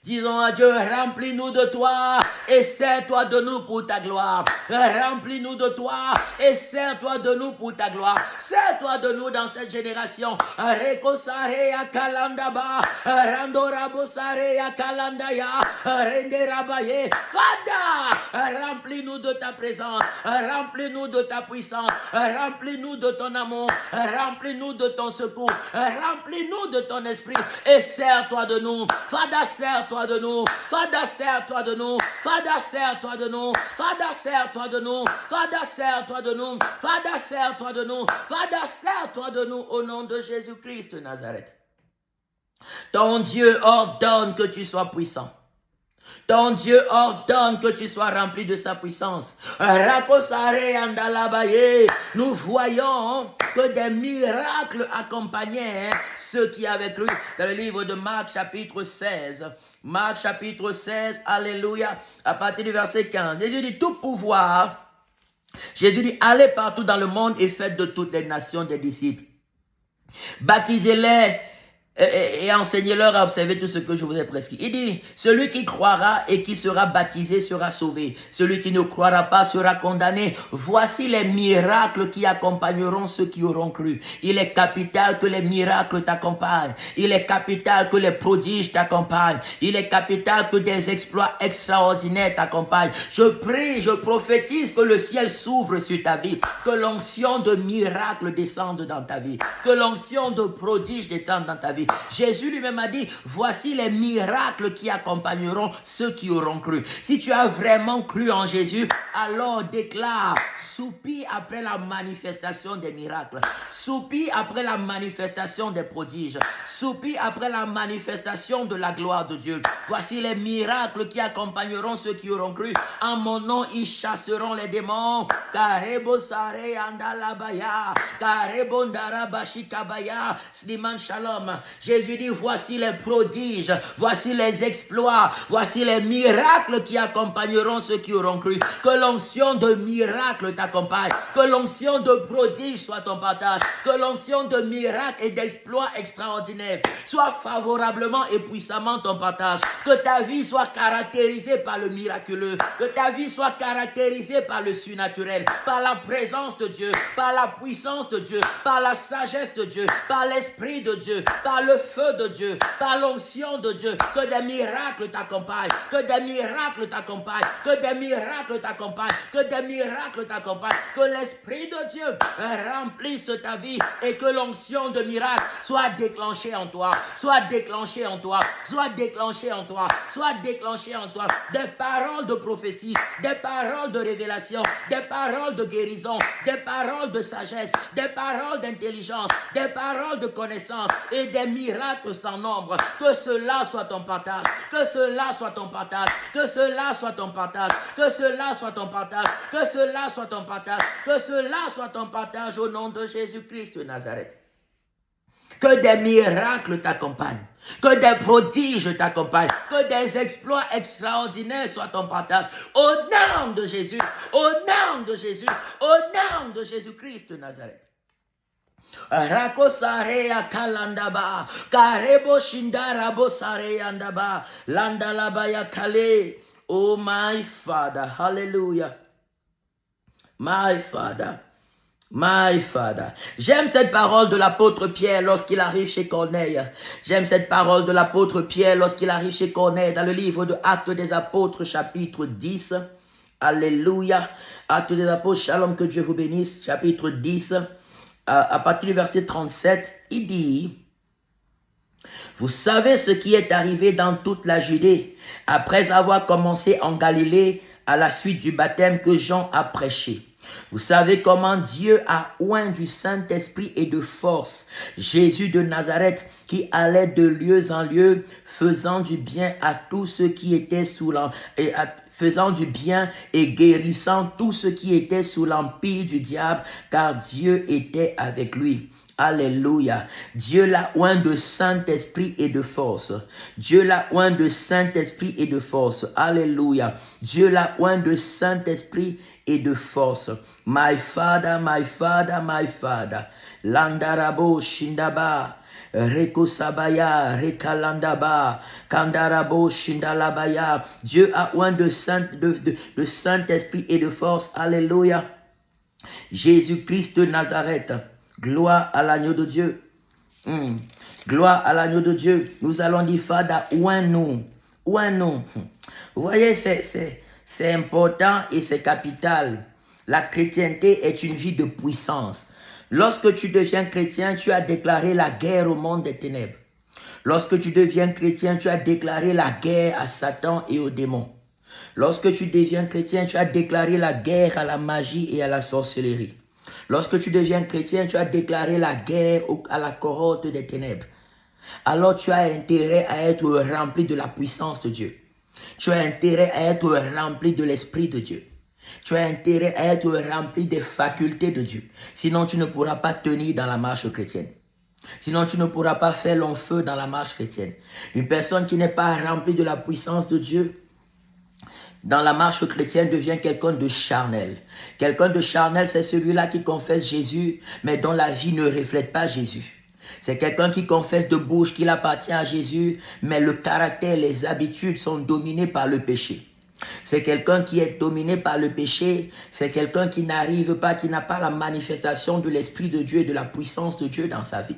Disons à Dieu, remplis-nous de toi et sers-toi de nous pour ta gloire. Remplis-nous de toi et sers-toi de nous pour ta gloire. Sers-toi de nous dans cette génération. Rekosarea kalandaba, randorabosarea kalandaya, renderabaye. Fada, remplis-nous de ta présence, remplis-nous de ta puissance, remplis-nous de ton amour, remplis-nous de ton secours, remplis-nous de ton esprit et sers-toi de nous. Fada, sers-toi de nous, Fada, sers-toi de nous, Fada, sers-toi de nous, Fada, sers-toi de nous, Fada, sers-toi de nous, Fada, sers-toi de nous, Fada, sers-toi de nous, au nom de Jésus-Christ de Nazareth. Ton Dieu ordonne que tu sois puissant. Ton Dieu ordonne que tu sois rempli de sa puissance. Nous voyons que des miracles accompagnaient ceux qui avaient cru. Dans le livre de Marc chapitre 16. Marc chapitre 16, alléluia, à partir du verset 15. Jésus dit, tout pouvoir. Jésus dit, allez partout dans le monde et faites de toutes les nations des disciples. Baptisez-les et enseignez-leur à observer tout ce que je vous ai prescrit. Il dit, celui qui croira et qui sera baptisé sera sauvé. Celui qui ne croira pas sera condamné. Voici les miracles qui accompagneront ceux qui auront cru. Il est capital que les miracles t'accompagnent. Il est capital que les prodiges t'accompagnent. Il est capital que des exploits extraordinaires t'accompagnent. Je prie, je prophétise que le ciel s'ouvre sur ta vie. Que l'onction de miracles descende dans ta vie. Que l'onction de prodiges descende dans ta vie. Jésus lui-même a dit, voici les miracles qui accompagneront ceux qui auront cru. Si tu as vraiment cru en Jésus, alors déclare, soupire après la manifestation des miracles, soupire après la manifestation des prodiges, soupire après la manifestation de la gloire de Dieu. Voici les miracles qui accompagneront ceux qui auront cru. En mon nom, ils chasseront les démons. Karebo sare andalabaya, karebo ndarabashikabaya, sliman shalom. Jésus dit, voici les prodiges, voici les exploits, voici les miracles qui accompagneront ceux qui auront cru. Que l'onction de miracle t'accompagne, que l'onction de prodige soit ton partage, que l'onction de miracle et d'exploits extraordinaires soit favorablement et puissamment ton partage, que ta vie soit caractérisée par le miraculeux, que ta vie soit caractérisée par le surnaturel, par la présence de Dieu, par la puissance de Dieu, par la sagesse de Dieu, par l'esprit de Dieu, par le feu de Dieu, par l'onction de Dieu, que des miracles t'accompagnent, que des miracles t'accompagnent, que des miracles t'accompagnent, que des miracles t'accompagnent, que l'esprit de Dieu remplisse ta vie et que l'onction de miracle soit déclenchée en toi, soit déclenchée en toi, soit déclenchée en toi, soit déclenchée en toi, des paroles de prophétie, des paroles de révélation, des paroles de guérison, des paroles de sagesse, des paroles d'intelligence, des paroles de connaissance et des miracles sans nombre. Que cela soit ton partage, que cela soit ton partage, que cela soit ton partage, que cela soit ton partage, que cela soit ton partage, que cela soit ton partage au nom de Jésus-Christ de Nazareth. Que des miracles t'accompagnent, que des prodiges t'accompagnent, que des exploits extraordinaires soient ton partage. Au nom de Jésus, au nom de Jésus, au nom de Jésus-Christ de Nazareth. Rakosarea kalandaba, karebo shindarabo sareandaba, landalabaya kale. Oh my Father, hallelujah. My Father. My Father. J'aime cette parole de l'apôtre Pierre lorsqu'il arrive chez Corneille. J'aime cette parole de l'apôtre Pierre lorsqu'il arrive chez Corneille dans le livre de Actes des Apôtres chapitre 10. Alléluia. Actes des Apôtres, shalom, que Dieu vous bénisse. Chapitre 10, à partir du verset 37, il dit: vous savez ce qui est arrivé dans toute la Judée après avoir commencé en Galilée à la suite du baptême que Jean a prêché. Vous savez comment Dieu a oint du Saint-Esprit et de force Jésus de Nazareth qui allait de lieu en lieu faisant du bien à tous ceux qui étaient faisant du bien et guérissant tous ceux qui étaient sous l'empire du diable, car Dieu était avec lui. Alléluia. Dieu l'a oint de Saint-Esprit et de force. Dieu l'a oint de Saint-Esprit et de force. Alléluia. Dieu l'a oint de Saint-Esprit et de force. My Father, my Father, my Father. Landarabo shindaba. Reko sabaya, rekalandaba, kandarabo shindalabaya. Dieu a oint de Saint-Esprit et de force. Alléluia. Jésus-Christ de Nazareth. Gloire à l'agneau de Dieu. Gloire à l'agneau de Dieu. Nous allons dire, Father, oins-nous. Oins-nous. Vous voyez, c'est important et c'est capital. La chrétienté est une vie de puissance. Lorsque tu deviens chrétien, tu as déclaré la guerre au monde des ténèbres. Lorsque tu deviens chrétien, tu as déclaré la guerre à Satan et aux démons. Lorsque tu deviens chrétien, tu as déclaré la guerre à la magie et à la sorcellerie. Lorsque tu deviens chrétien, tu as déclaré la guerre à la cohorte des ténèbres. Alors tu as intérêt à être rempli de la puissance de Dieu. Tu as intérêt à être rempli de l'Esprit de Dieu. Tu as intérêt à être rempli des facultés de Dieu. Sinon, tu ne pourras pas tenir dans la marche chrétienne. Sinon, tu ne pourras pas faire long feu dans la marche chrétienne. Une personne qui n'est pas remplie de la puissance de Dieu, dans la marche chrétienne, devient quelqu'un de charnel. Quelqu'un de charnel, c'est celui-là qui confesse Jésus, mais dont la vie ne reflète pas Jésus. C'est quelqu'un qui confesse de bouche qu'il appartient à Jésus, mais le caractère, les habitudes sont dominés par le péché. C'est quelqu'un qui est dominé par le péché. C'est quelqu'un qui n'arrive pas, qui n'a pas la manifestation de l'Esprit de Dieu et de la puissance de Dieu dans sa vie.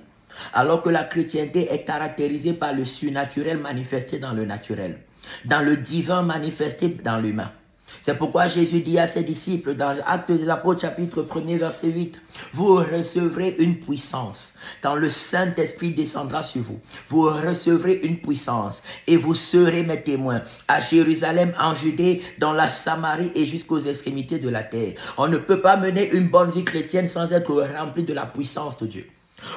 Alors que la chrétienté est caractérisée par le surnaturel manifesté dans le naturel, dans le divin manifesté dans l'humain. C'est pourquoi Jésus dit à ses disciples dans Actes des Apôtres chapitre 1er verset 8, vous recevrez une puissance quand le Saint-Esprit descendra sur vous. Vous recevrez une puissance et vous serez mes témoins à Jérusalem, en Judée, dans la Samarie et jusqu'aux extrémités de la terre. On ne peut pas mener une bonne vie chrétienne sans être rempli de la puissance de Dieu.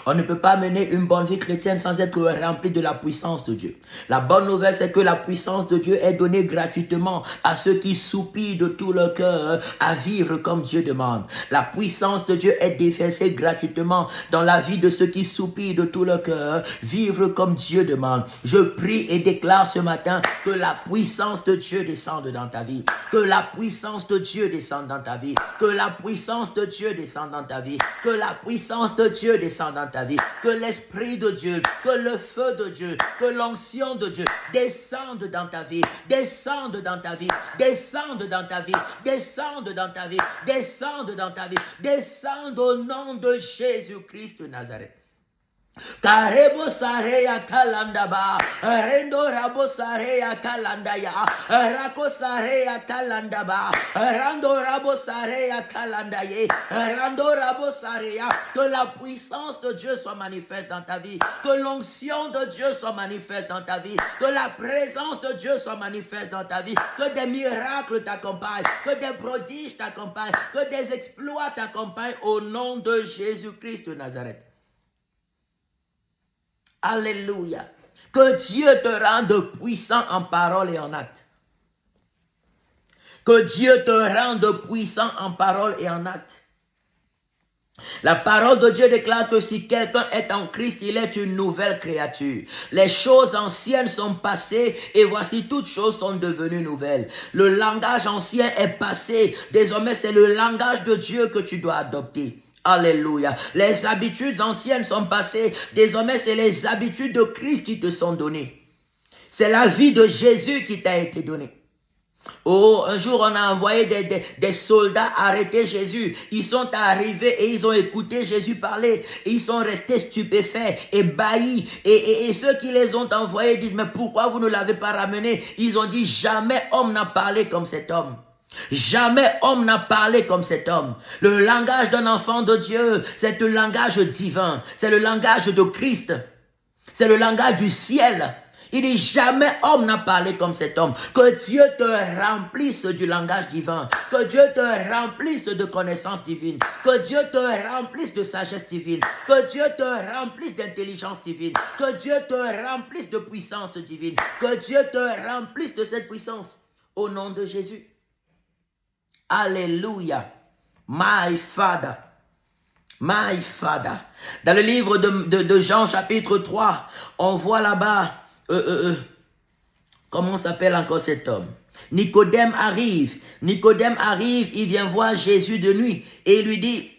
On ne peut pas mener une bonne vie chrétienne sans être rempli de la puissance de Dieu. La bonne nouvelle, c'est que la puissance de Dieu est donnée gratuitement à ceux qui soupirent de tout leur cœur à vivre comme Dieu demande. La puissance de Dieu est déversée gratuitement dans la vie de ceux qui soupirent de tout leur cœur, vivre comme Dieu demande. Je prie et déclare ce matin que la puissance de Dieu descende dans ta vie. Que la puissance de Dieu descende dans ta vie. Que la puissance de Dieu descende dans ta vie. Que la puissance de Dieu descende dans ta vie, que l'Esprit de Dieu, que le feu de Dieu, que l'onction de Dieu descende dans ta vie, descende dans ta vie, descende dans ta vie, descende dans ta vie, descende dans ta vie, descende au nom de Jésus-Christ de Nazareth. Karebo sareya kalandaba, rendo rabo sareya kalandaya, rako sareya kalandaba, rando rabo sareya kalandaye, rando rabo sareya. Que la puissance de Dieu soit manifeste dans ta vie, que l'onction de Dieu soit manifeste dans ta vie, que la présence de Dieu soit manifeste dans ta vie, que des miracles t'accompagnent, que des prodiges t'accompagnent, que des exploits t'accompagnent au nom de Jésus-Christ de Nazareth. Alléluia. Que Dieu te rende puissant en parole et en acte. Que Dieu te rende puissant en parole et en acte. La parole de Dieu déclare que si quelqu'un est en Christ, il est une nouvelle créature. Les choses anciennes sont passées et voici toutes choses sont devenues nouvelles. Le langage ancien est passé. Désormais, c'est le langage de Dieu que tu dois adopter. Alléluia. Les habitudes anciennes sont passées. Désormais, c'est les habitudes de Christ qui te sont données. C'est la vie de Jésus qui t'a été donnée. Oh, un jour, on a envoyé des soldats arrêter Jésus. Ils sont arrivés et ils ont écouté Jésus parler. Et ils sont restés stupéfaits, ébahis. Et ceux qui les ont envoyés disent, mais pourquoi vous ne l'avez pas ramené? Ils ont dit, jamais homme n'a parlé comme cet homme. Jamais homme n'a parlé comme cet homme. Le langage d'un enfant de Dieu, c'est le langage divin. C'est le langage de Christ. C'est le langage du ciel. Il dit jamais homme n'a parlé comme cet homme. Que Dieu te remplisse du langage divin. Que Dieu te remplisse de connaissances divines. Que Dieu te remplisse de sagesse divine. Que Dieu te remplisse d'intelligence divine. Que Dieu te remplisse de puissance divine. Que Dieu te remplisse de cette puissance. Au nom de Jésus. Alléluia. My Father. My Father. Dans le livre de Jean chapitre 3, on voit là-bas, comment s'appelle encore cet homme? Nicodème arrive, il vient voir Jésus de nuit et il lui dit,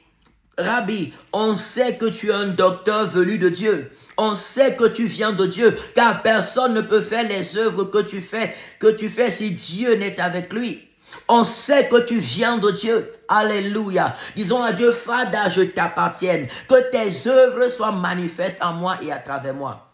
Rabbi, on sait que tu es un docteur venu de Dieu. On sait que tu viens de Dieu, car personne ne peut faire les œuvres que tu fais si Dieu n'est avec lui. On sait que tu viens de Dieu. Alléluia. Disons à Dieu, Fada, je t'appartienne. Que tes œuvres soient manifestes en moi et à travers moi.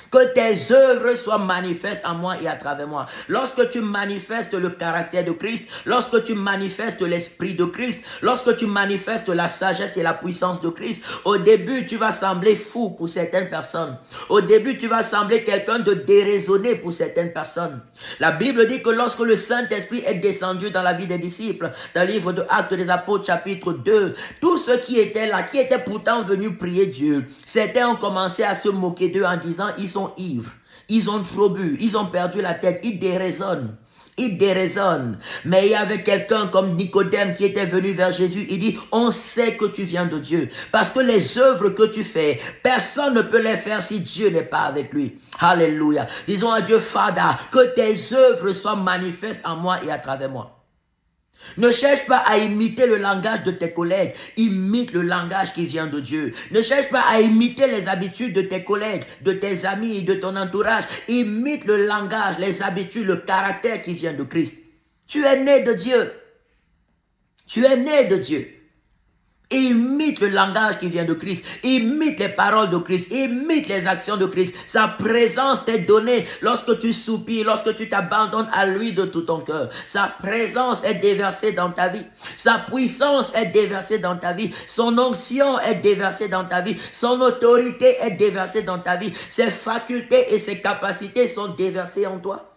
Que tes œuvres soient manifestes en moi et à travers moi. Lorsque tu manifestes le caractère de Christ, lorsque tu manifestes l'esprit de Christ, lorsque tu manifestes la sagesse et la puissance de Christ, au début, tu vas sembler fou pour certaines personnes. Au début, tu vas sembler quelqu'un de déraisonné pour certaines personnes. La Bible dit que lorsque le Saint-Esprit est descendu dans la vie des disciples, dans le livre de Actes des Apôtres, chapitre 2, tous ceux qui étaient là, qui étaient pourtant venus prier Dieu, certains ont commencé à se moquer d'eux en disant, ils sont ivres, ils ont trop bu, ils ont perdu la tête, ils déraisonnent. Mais il y avait quelqu'un comme Nicodème qui était venu vers Jésus. Il dit, on sait que tu viens de Dieu. Parce que les œuvres que tu fais, personne ne peut les faire si Dieu n'est pas avec lui. Alléluia. Disons à Dieu, Fada, que tes œuvres soient manifestes en moi et à travers moi. Ne cherche pas à imiter le langage de tes collègues, imite le langage qui vient de Dieu. Ne cherche pas à imiter les habitudes de tes collègues, de tes amis, de ton entourage. Imite le langage, les habitudes, le caractère qui vient de Christ. Tu es né de Dieu. Tu es né de Dieu. Imite le langage qui vient de Christ, imite les paroles de Christ, imite les actions de Christ. Sa présence t'est donnée lorsque tu soupires, lorsque tu t'abandonnes à lui de tout ton cœur. Sa présence est déversée dans ta vie. Sa puissance est déversée dans ta vie. Son onction est déversée dans ta vie. Son autorité est déversée dans ta vie. Ses facultés et ses capacités sont déversées en toi.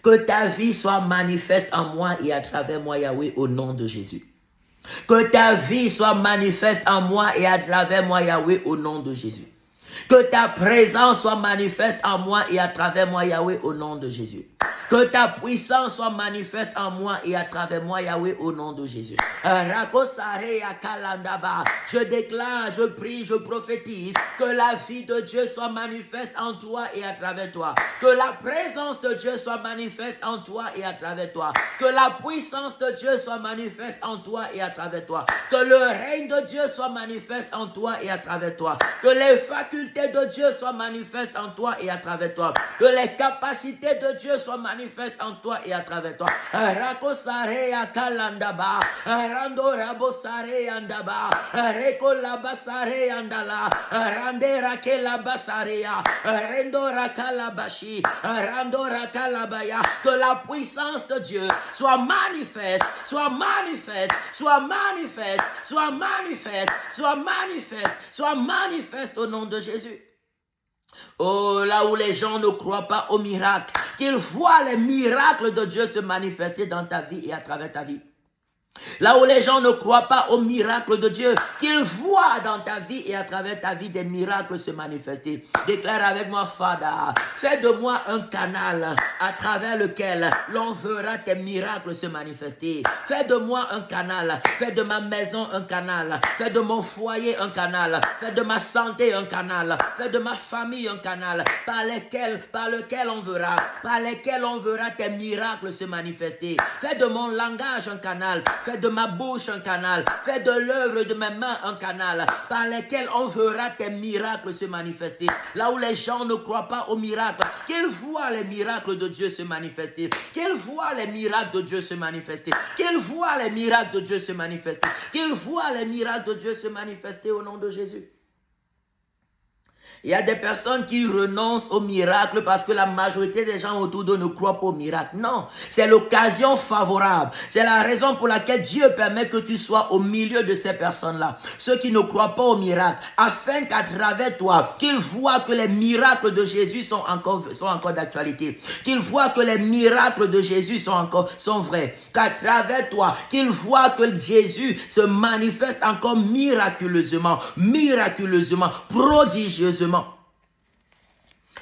Que ta vie soit manifeste en moi et à travers moi, Yahweh, au nom de Jésus. Que ta vie soit manifeste en moi et à travers moi, Yahweh, au nom de Jésus. Que ta présence soit manifeste en moi et à travers moi, Yahweh, au nom de Jésus. Que ta puissance soit manifeste en moi et à travers moi, Yahweh, au nom de Jésus. Je déclare, je prie, je prophétise que la vie de Dieu soit manifeste en toi et à travers toi. Que la présence de Dieu soit manifeste en toi et à travers toi. Que la puissance de Dieu soit manifeste en toi et à travers toi. Que le règne de Dieu soit manifeste en toi et à travers toi. Que les facultés de Dieu soient manifestes en toi et à travers toi. Que les capacités de Dieu soient manifestes en toi et à travers toi. Rakosarea kalandaba, rando rabosare andaba, reko labasare andala, rande rakela basarea, rendo rakalabashi, rando rakalabaya. Que la puissance de Dieu soit manifeste, soit manifeste, soit manifeste, soit manifeste, soit manifeste, soit manifeste au nom de Jésus. Oh, là où les gens ne croient pas aux miracles, qu'ils voient les miracles de Dieu se manifester dans ta vie et à travers ta vie. Là où les gens ne croient pas aux miracles de Dieu, qu'ils voient dans ta vie et à travers ta vie des miracles se manifester. Déclare avec moi, Fada, fais de moi un canal à travers lequel l'on verra tes miracles se manifester. Fais de moi un canal, fais de ma maison un canal, fais de mon foyer un canal, fais de ma santé un canal, fais de ma famille un canal, par lequel on verra tes miracles se manifester. Fais de mon langage un canal, fais de ma bouche un canal, fais de l'œuvre de mes mains un canal, par lequel on verra tes miracles se manifester. Là où les gens ne croient pas aux miracles, qu'ils voient les miracles de Dieu se manifester, qu'ils voient les miracles de Dieu se manifester, qu'ils voient les miracles de Dieu se manifester, qu'ils voient les miracles de Dieu se manifester au nom de Jésus. Il y a des personnes qui renoncent au miracle parce que la majorité des gens autour d'eux ne croient pas au miracle. Non, c'est l'occasion favorable. C'est la raison pour laquelle Dieu permet que tu sois au milieu de ces personnes-là. Ceux qui ne croient pas au miracle, afin qu'à travers toi, qu'ils voient que les miracles de Jésus sont encore d'actualité. Qu'ils voient que les miracles de Jésus sont vrais. Qu'à travers toi, qu'ils voient que Jésus se manifeste encore miraculeusement, prodigieusement.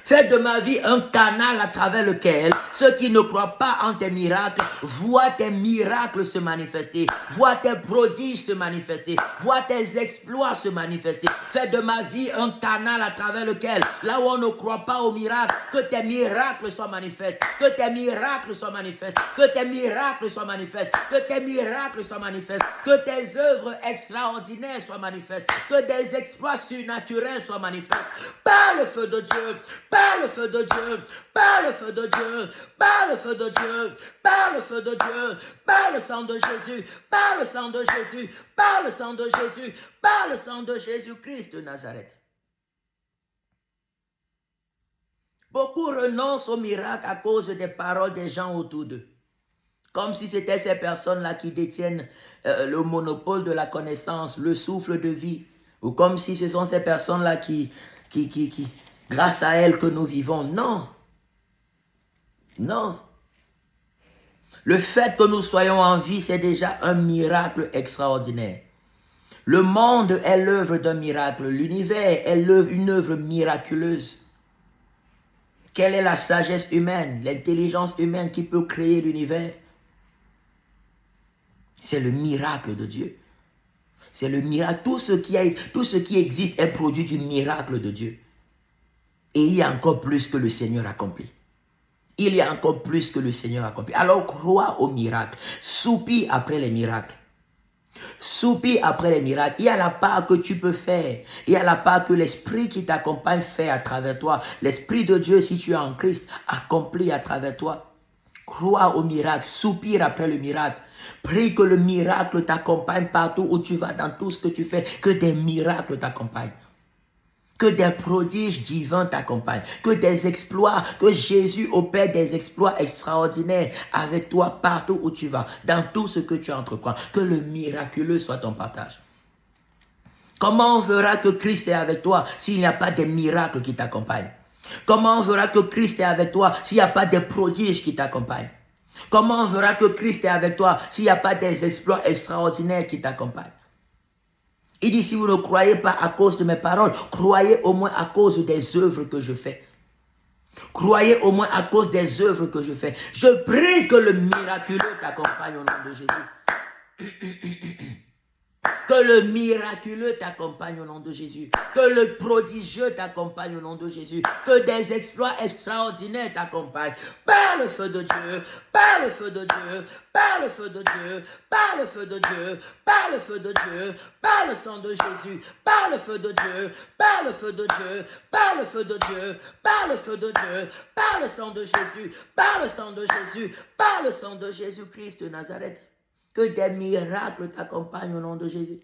Fais de ma vie un canal à travers lequel ceux qui ne croient pas en tes miracles voient tes miracles se manifester, voient tes prodiges se manifester, voient tes exploits se manifester. Fais de ma vie un canal à travers lequel, là où on ne croit pas aux miracles, que tes miracles soient manifestes, que tes miracles soient manifestes, que tes miracles soient manifestes, que tes miracles soient manifestes, que tes œuvres extraordinaires soient manifestes, que des exploits surnaturels soient manifestes. Par le feu de Dieu, par le feu de Dieu, par le feu de Dieu, par le feu de Dieu, par le feu de Dieu, par le sang de Jésus, par le sang de Jésus, par le sang de Jésus, par le sang de Jésus-Christ de Nazareth. Beaucoup renoncent au miracle à cause des paroles des gens autour d'eux. Comme si c'était ces personnes-là qui détiennent le monopole de la connaissance, le souffle de vie. Ou comme si ce sont ces personnes-là qui grâce à elles que nous vivons. Non. Non. Le fait que nous soyons en vie, c'est déjà un miracle extraordinaire. Le monde est l'œuvre d'un miracle. L'univers est une œuvre miraculeuse. Quelle est la sagesse humaine, l'intelligence humaine qui peut créer l'univers? C'est le miracle de Dieu. C'est le miracle. Tout ce qui existe est produit du miracle de Dieu. Et il y a encore plus que le Seigneur accomplit. Il y a encore plus que le Seigneur accomplit. Alors crois au miracle. Soupire après les miracles. Soupire après les miracles. Il y a la part que tu peux faire. Il y a la part que l'Esprit qui t'accompagne fait à travers toi. L'Esprit de Dieu, si tu es en Christ, accomplit à travers toi. Crois au miracle. Soupire après le miracle. Prie que le miracle t'accompagne partout où tu vas, dans tout ce que tu fais. Que des miracles t'accompagnent. Que des prodiges divins t'accompagnent. Que des exploits, que Jésus opère des exploits extraordinaires avec toi partout où tu vas. Dans tout ce que tu entreprends. Que le miraculeux soit ton partage. Comment on verra que Christ est avec toi s'il n'y a pas de miracles qui t'accompagnent? Comment on verra que Christ est avec toi s'il n'y a pas de prodiges qui t'accompagnent? Comment on verra que Christ est avec toi s'il n'y a pas des exploits extraordinaires qui t'accompagnent? Il dit, si vous ne croyez pas à cause de mes paroles, croyez au moins à cause des œuvres que je fais. Croyez au moins à cause des œuvres que je fais. Je prie que le miraculeux t'accompagne au nom de Jésus. Que le miraculeux t'accompagne au nom de Jésus. Que le prodigieux t'accompagne au nom de Jésus. Que des exploits extraordinaires t'accompagnent. Par le feu de Dieu, par le feu de Dieu, par le feu de Dieu, par le feu de Dieu, par le feu de Dieu, par le sang de Jésus, par le feu de Dieu, par le feu de Dieu, par le feu de Dieu, par le feu de Dieu, par le sang de Jésus, par le sang de Jésus, par le sang de Jésus-Christ de Nazareth. Que des miracles t'accompagnent au nom de Jésus.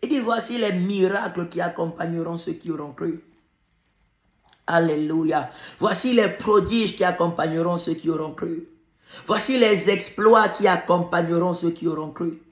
Il dit, voici les miracles qui accompagneront ceux qui auront cru. Alléluia. Voici les prodiges qui accompagneront ceux qui auront cru. Voici les exploits qui accompagneront ceux qui auront cru.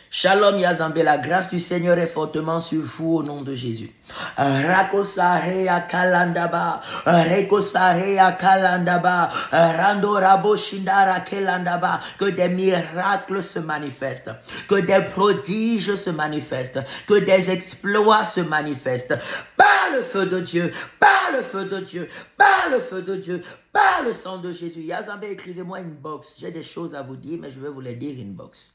Shalom Yazambé, la grâce du Seigneur est fortement sur vous au nom de Jésus. Rakosarea kalandaba, rekosarea kalandaba, randorabo shindara kelandaba, que des miracles se manifestent, que des prodiges se manifestent, que des exploits se manifestent. Par le feu de Dieu, par le feu de Dieu, par le feu de Dieu, par le sang de Jésus. Yazambé, écrivez-moi une box. J'ai des choses à vous dire, mais je vais vous les dire une box.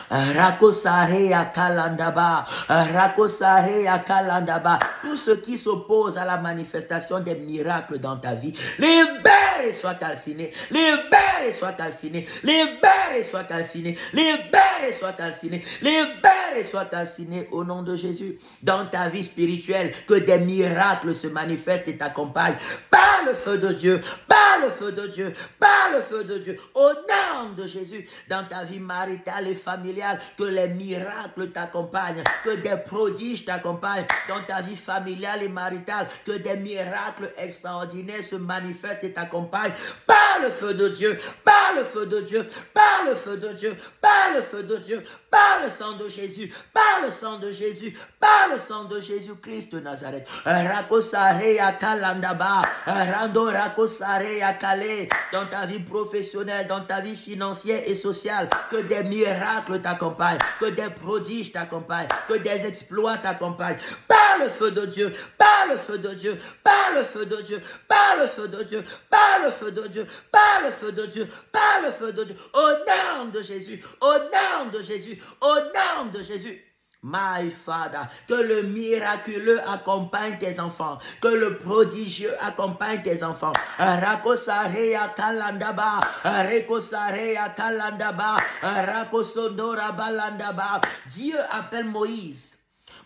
Rakosarea kalandaba, rakosarea kalandaba. Tout ce qui s'oppose à la manifestation des miracles dans ta vie, libère et sois calciné, libère et sois calciné, libère et sois calciné, libère et sois calciné, libère et sois calciné au nom de Jésus. Dans ta vie spirituelle, que des miracles se manifestent et t'accompagnent par le feu de Dieu, par le feu de Dieu, par le feu de Dieu, au nom de Jésus. Dans ta vie maritale et familiale, que les miracles t'accompagnent, que des prodiges t'accompagnent. Dans ta vie familiale et maritale, que des miracles extraordinaires se manifestent et t'accompagnent par le feu de Dieu, par le feu de Dieu, par le feu de Dieu, par le feu de Dieu, par le sang de Jésus, par le sang de Jésus, par le sang de Jésus-Christ de Nazareth. Rakosarea kalandaba, rando rakosarea kale. Dans ta vie professionnelle, dans ta vie financière et sociale, que des miracles t'accompagnent, que des prodiges t'accompagnent, que des exploits t'accompagnent. Par le feu de Dieu, par le feu de Dieu, par le feu de Dieu, par le feu de Dieu, par le feu de Dieu, par le feu de Dieu, par le feu de Dieu, au nom de Jésus, au nom de Jésus, au nom de Jésus. My Father, que le miraculeux accompagne tes enfants, que le prodigieux accompagne tes enfants. Rakosarea kalandaba, rekosarea kalandaba, rakosondora balandaba. Dieu appelle Moïse.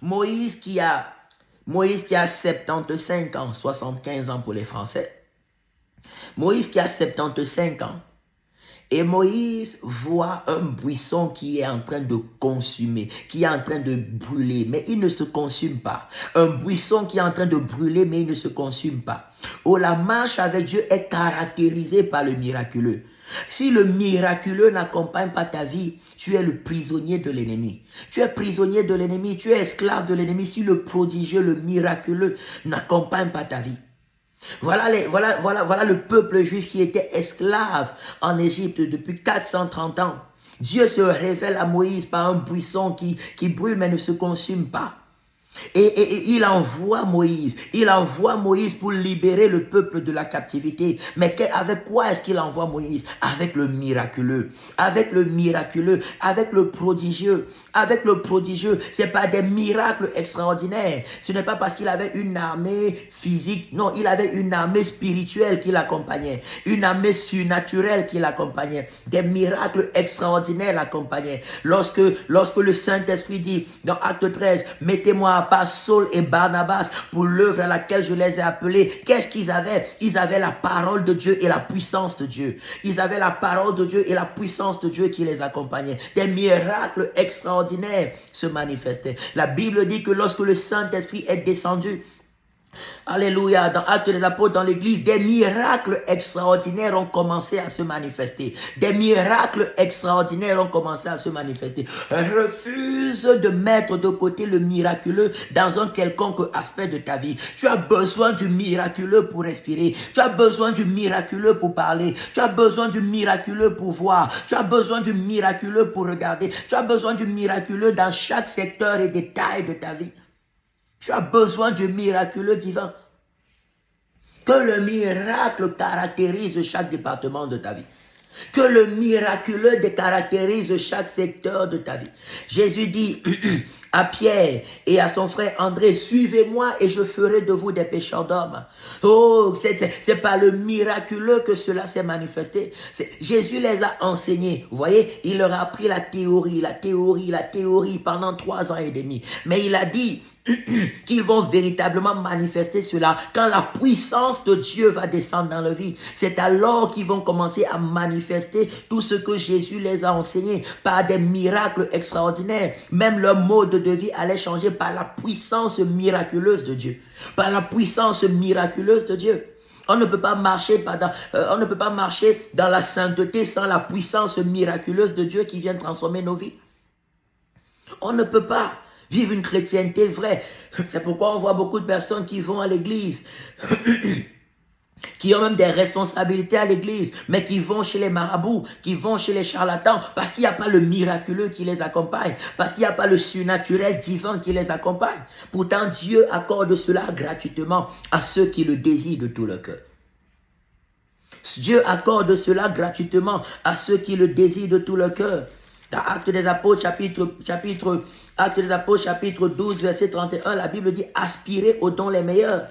Moïse qui a 75 ans, 75 ans pour les Français. Moïse qui a 75 ans. Et Moïse voit un buisson qui est en train de consumer, qui est en train de brûler, mais il ne se consume pas. Un buisson qui est en train de brûler, mais il ne se consume pas. Oh, la marche avec Dieu est caractérisée par le miraculeux. Si le miraculeux n'accompagne pas ta vie, tu es le prisonnier de l'ennemi. Tu es prisonnier de l'ennemi, tu es esclave de l'ennemi si le prodigieux, le miraculeux n'accompagne pas ta vie. Voilà le peuple juif qui était esclave en Égypte depuis 430 ans. Dieu se révèle à Moïse par un buisson qui brûle mais ne se consume pas. Et il envoie Moïse pour libérer le peuple de la captivité. Mais avec quoi est-ce qu'il envoie Moïse? Avec le miraculeux, avec le prodigieux, c'est pas des miracles extraordinaires. Ce n'est pas parce qu'il avait une armée physique, non, il avait une armée spirituelle qui l'accompagnait, une armée surnaturelle qui l'accompagnait, des miracles extraordinaires l'accompagnaient. Lorsque le Saint-Esprit dit dans Acte 13, mettez-moi à part Saul et Barnabas pour l'œuvre à laquelle je les ai appelés. Qu'est-ce qu'ils avaient? Ils avaient la parole de Dieu et la puissance de Dieu. Ils avaient la parole de Dieu et la puissance de Dieu qui les accompagnait. Des miracles extraordinaires se manifestaient. La Bible dit que lorsque le Saint-Esprit est descendu Alléluia. Dans Actes des Apôtres, dans l'église, des miracles extraordinaires ont commencé à se manifester. Des miracles extraordinaires ont commencé à se manifester. Refuse de mettre de côté le miraculeux dans un quelconque aspect de ta vie. Tu as besoin du miraculeux pour respirer. Tu as besoin du miraculeux pour parler. Tu as besoin du miraculeux pour voir. Tu as besoin du miraculeux pour regarder. Tu as besoin du miraculeux dans chaque secteur et détail de ta vie. Tu as besoin du miraculeux divin. Que le miracle caractérise chaque département de ta vie. Que le miraculeux caractérise chaque secteur de ta vie. Jésus dit à Pierre et à son frère André, suivez-moi et je ferai de vous des pécheurs d'hommes. Oh, c'est par le miraculeux que cela s'est manifesté. Jésus les a enseignés. Vous voyez, il leur a appris la théorie pendant 3 ans et demi. Mais il a dit qu'ils vont véritablement manifester cela quand la puissance de Dieu va descendre dans leur vie. C'est alors qu'ils vont commencer à manifester tout ce que Jésus les a enseignés par des miracles extraordinaires. Même leur mode de vie allait changer par la puissance miraculeuse de Dieu. Par la puissance miraculeuse de Dieu. On ne peut pas marcher dans la sainteté sans la puissance miraculeuse de Dieu qui vient transformer nos vies. On ne peut pas vivre une chrétienté vraie. C'est pourquoi on voit beaucoup de personnes qui vont à l'église, qui ont même des responsabilités à l'église, mais qui vont chez les marabouts, qui vont chez les charlatans, parce qu'il n'y a pas le miraculeux qui les accompagne, parce qu'il n'y a pas le surnaturel divin qui les accompagne. Pourtant, Dieu accorde cela gratuitement à ceux qui le désirent de tout leur cœur. Dieu accorde cela gratuitement à ceux qui le désirent de tout leur cœur. Dans Actes des Apôtres, chapitre 12, verset 31, la Bible dit « Aspirez aux dons les meilleurs ».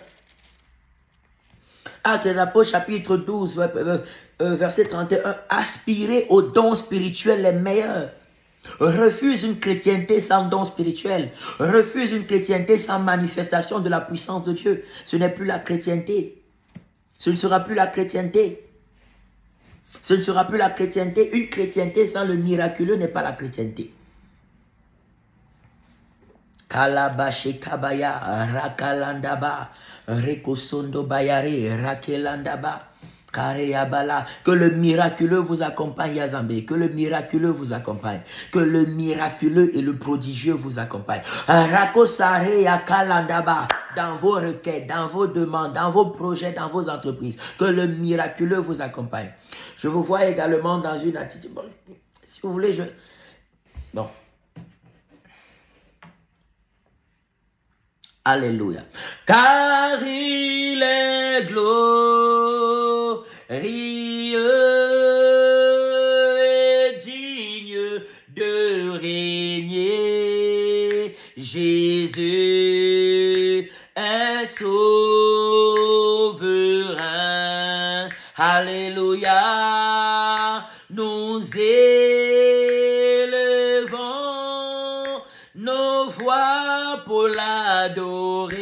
Actes des Apôtres, chapitre 12, verset 31, « Aspirez aux dons spirituels les meilleurs ». Refuse une chrétienté sans don spirituel. Refuse une chrétienté sans manifestation de la puissance de Dieu. Ce n'est plus la chrétienté. Ce ne sera plus la chrétienté. Ce ne sera plus la chrétienté. Une chrétienté sans le miraculeux n'est pas la chrétienté. Kalabashi kabaya rakalandaba rekosondo bayari rakelandaba kareyabala. Que le miraculeux vous accompagne, Yazambé. Que le miraculeux vous accompagne. Que le miraculeux et le prodigieux vous accompagnent. Rakosare yakalandaba. Dans vos requêtes, dans vos demandes, dans vos projets, dans vos entreprises. Que le miraculeux vous accompagne. Je vous vois également dans une attitude. Bon, si vous voulez, Bon. Alléluia. Car il est glorieux et digne de régner. Jésus est souverain. Alléluia. Nous élevons nos voix pour l'adorer.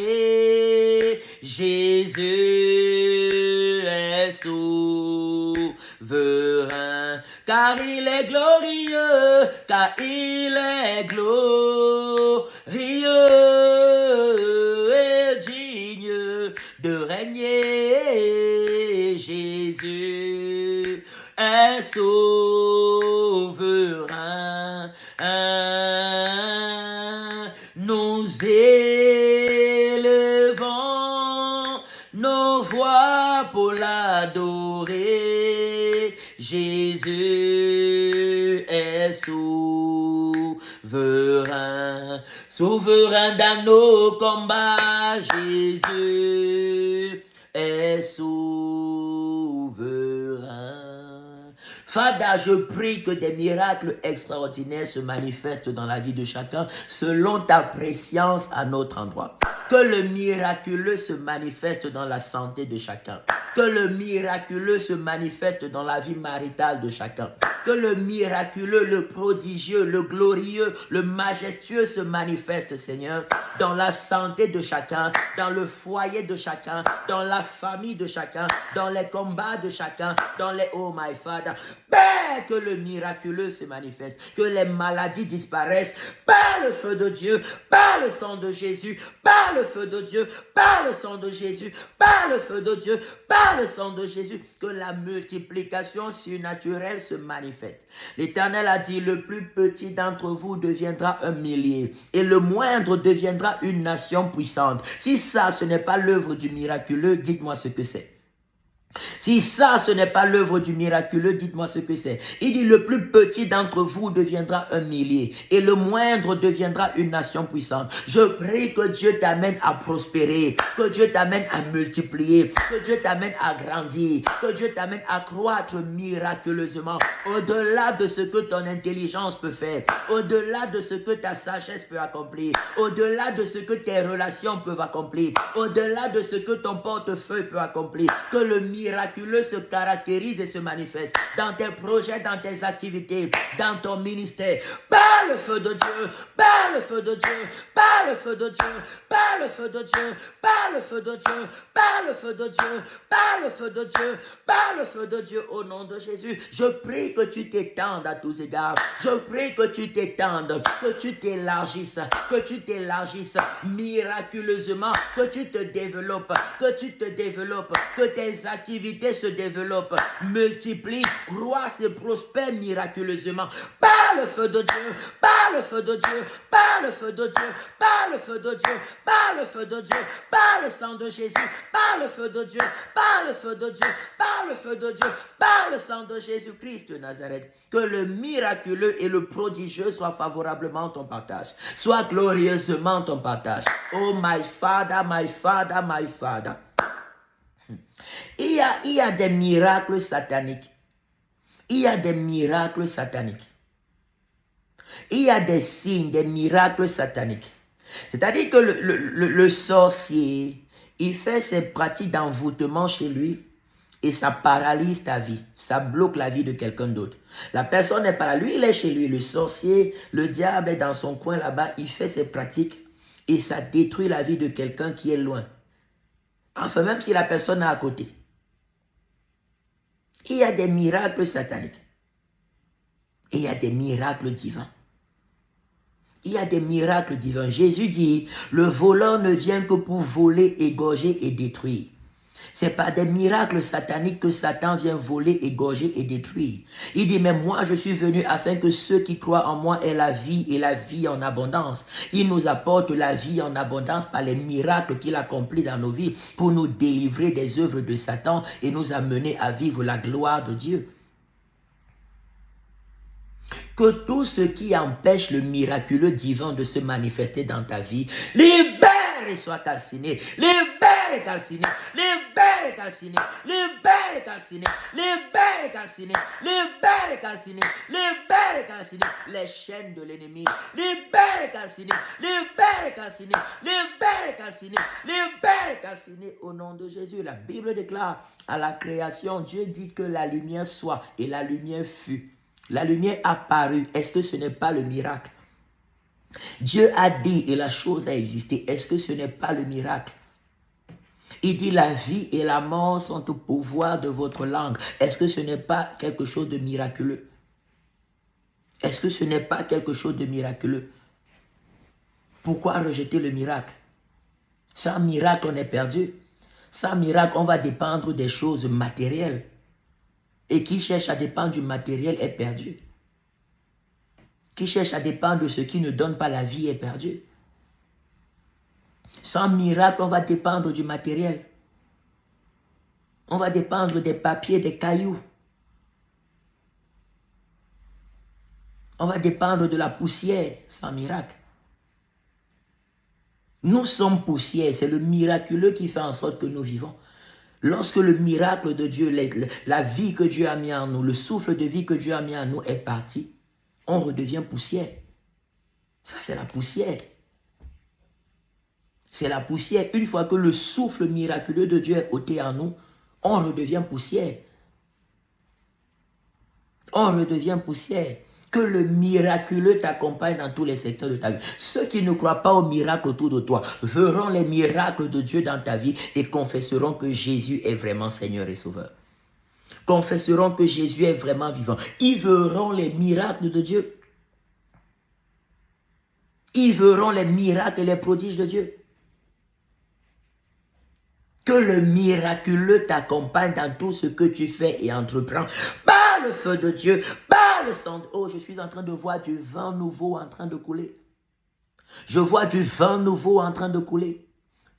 Jésus est souverain, car il est glorieux, car il est glorieux et digne de régner. Jésus est souverain. Nous élevons nos voix pour l'adorer. Jésus est souverain, souverain dans nos combats. Jésus est souverain. Fada, je prie que des miracles extraordinaires se manifestent dans la vie de chacun selon ta préscience à notre endroit. Que le miraculeux se manifeste dans la santé de chacun. Que le miraculeux se manifeste dans la vie maritale de chacun. Que le miraculeux, le prodigieux, le glorieux, le majestueux se manifeste, Seigneur, dans la santé de chacun, dans le foyer de chacun, dans la famille de chacun, dans les combats de chacun, dans les... Oh my Father, Père, que le miraculeux se manifeste, que les maladies disparaissent, par le feu de Dieu, par le sang de Jésus, par le feu de Dieu, par le sang de Jésus, par le feu de Dieu, par le sang de Jésus, que la multiplication surnaturelle se manifeste. L'Éternel a dit, le plus petit d'entre vous deviendra un millier, et le moindre deviendra une nation puissante. Si ça, ce n'est pas l'œuvre du miraculeux, dites-moi ce que c'est. Si ça, ce n'est pas l'œuvre du miraculeux, dites-moi ce que c'est. Il dit, le plus petit d'entre vous deviendra un millier, et le moindre deviendra une nation puissante. Je prie que Dieu t'amène à prospérer, que Dieu t'amène à multiplier, que Dieu t'amène à grandir, que Dieu t'amène à croître miraculeusement, au-delà de ce que ton intelligence peut faire, au-delà de ce que ta sagesse peut accomplir, au-delà de ce que tes relations peuvent accomplir, au-delà de ce que ton portefeuille peut accomplir, que le miraculeux se caractérise et se manifeste dans tes projets, dans tes activités, dans ton ministère, par le feu de Dieu, par le feu de Dieu, par le feu de Dieu, par le feu de Dieu, par le feu de Dieu, par le feu de Dieu, par le feu de Dieu, par le feu de Dieu, au nom de Jésus. Je prie que tu t'étendes à tous égards, je prie que tu t'étendes, que tu t'élargisses miraculeusement, que tu te développes, que tes activités se développent, multiplient, croissent et prospèrent miraculeusement. Par le feu de Dieu, par le feu de Dieu, par le feu de Dieu, par le feu de Dieu, par le feu de Dieu, par le sang de Jésus, par le feu de Dieu, par le feu de Dieu, par le feu de Dieu, par le sang de Jésus-Christ de Nazareth. Que le miraculeux et le prodigieux soient favorablement ton partage, soit glorieusement ton partage. Oh my Father, my Father, my Father. Il y a des miracles sataniques. Il y a des miracles sataniques. Il y a des signes, des miracles sataniques. C'est-à-dire que le sorcier, il fait ses pratiques d'envoûtement chez lui et ça paralyse ta vie. Ça bloque la vie de quelqu'un d'autre. La personne n'est pas là. Lui, il est chez lui. Le sorcier, le diable est dans son coin là-bas. Il fait ses pratiques et ça détruit la vie de quelqu'un qui est loin. Enfin, même si la personne est à côté. Il y a des miracles sataniques. Et il y a des miracles divins. Il y a des miracles divins. Jésus dit, le voleur ne vient que pour voler, égorger et détruire. C'est par des miracles sataniques que Satan vient voler, égorger et détruire. Il dit, mais moi je suis venu afin que ceux qui croient en moi aient la vie et la vie en abondance. Il nous apporte la vie en abondance par les miracles qu'il accomplit dans nos vies pour nous délivrer des œuvres de Satan et nous amener à vivre la gloire de Dieu. Que tout ce qui empêche le miraculeux divin de se manifester dans ta vie, libère et soit calciné, libère et calciné, libère et calciné, libère et calciné, libère et calciné, libère et calciné, libère et calciné, les chaînes de l'ennemi, libère et calciné, libère et calciné, libère et calciné, libère et calciné, au nom de Jésus. La Bible déclare à la création, Dieu dit que la lumière soit et la lumière fut. La lumière apparut. Est-ce que ce n'est pas le miracle? Dieu a dit et la chose a existé. Est-ce que ce n'est pas le miracle? Il dit la vie et la mort sont au pouvoir de votre langue. Est-ce que ce n'est pas quelque chose de miraculeux? Est-ce que ce n'est pas quelque chose de miraculeux? Pourquoi rejeter le miracle? Sans miracle, on est perdu. Sans miracle, on va dépendre des choses matérielles. Et qui cherche à dépendre du matériel est perdu. Qui cherche à dépendre de ce qui ne donne pas la vie est perdu. Sans miracle, on va dépendre du matériel. On va dépendre des papiers, des cailloux. On va dépendre de la poussière sans miracle. Nous sommes poussière, c'est le miraculeux qui fait en sorte que nous vivons. Lorsque le miracle de Dieu, la vie que Dieu a mis en nous, le souffle de vie que Dieu a mis en nous est parti, on redevient poussière. Ça, c'est la poussière. C'est la poussière. Une fois que le souffle miraculeux de Dieu est ôté en nous, on redevient poussière. On redevient poussière. Que le miraculeux t'accompagne dans tous les secteurs de ta vie. Ceux qui ne croient pas au miracle autour de toi verront les miracles de Dieu dans ta vie et confesseront que Jésus est vraiment Seigneur et Sauveur. Confesseront que Jésus est vraiment vivant. Ils verront les miracles de Dieu. Ils verront les miracles et les prodiges de Dieu. Que le miraculeux t'accompagne dans tout ce que tu fais et entreprends. Par le feu de Dieu, par le sang. Oh, je suis en train de voir du vin nouveau en train de couler. Je vois du vin nouveau en train de couler.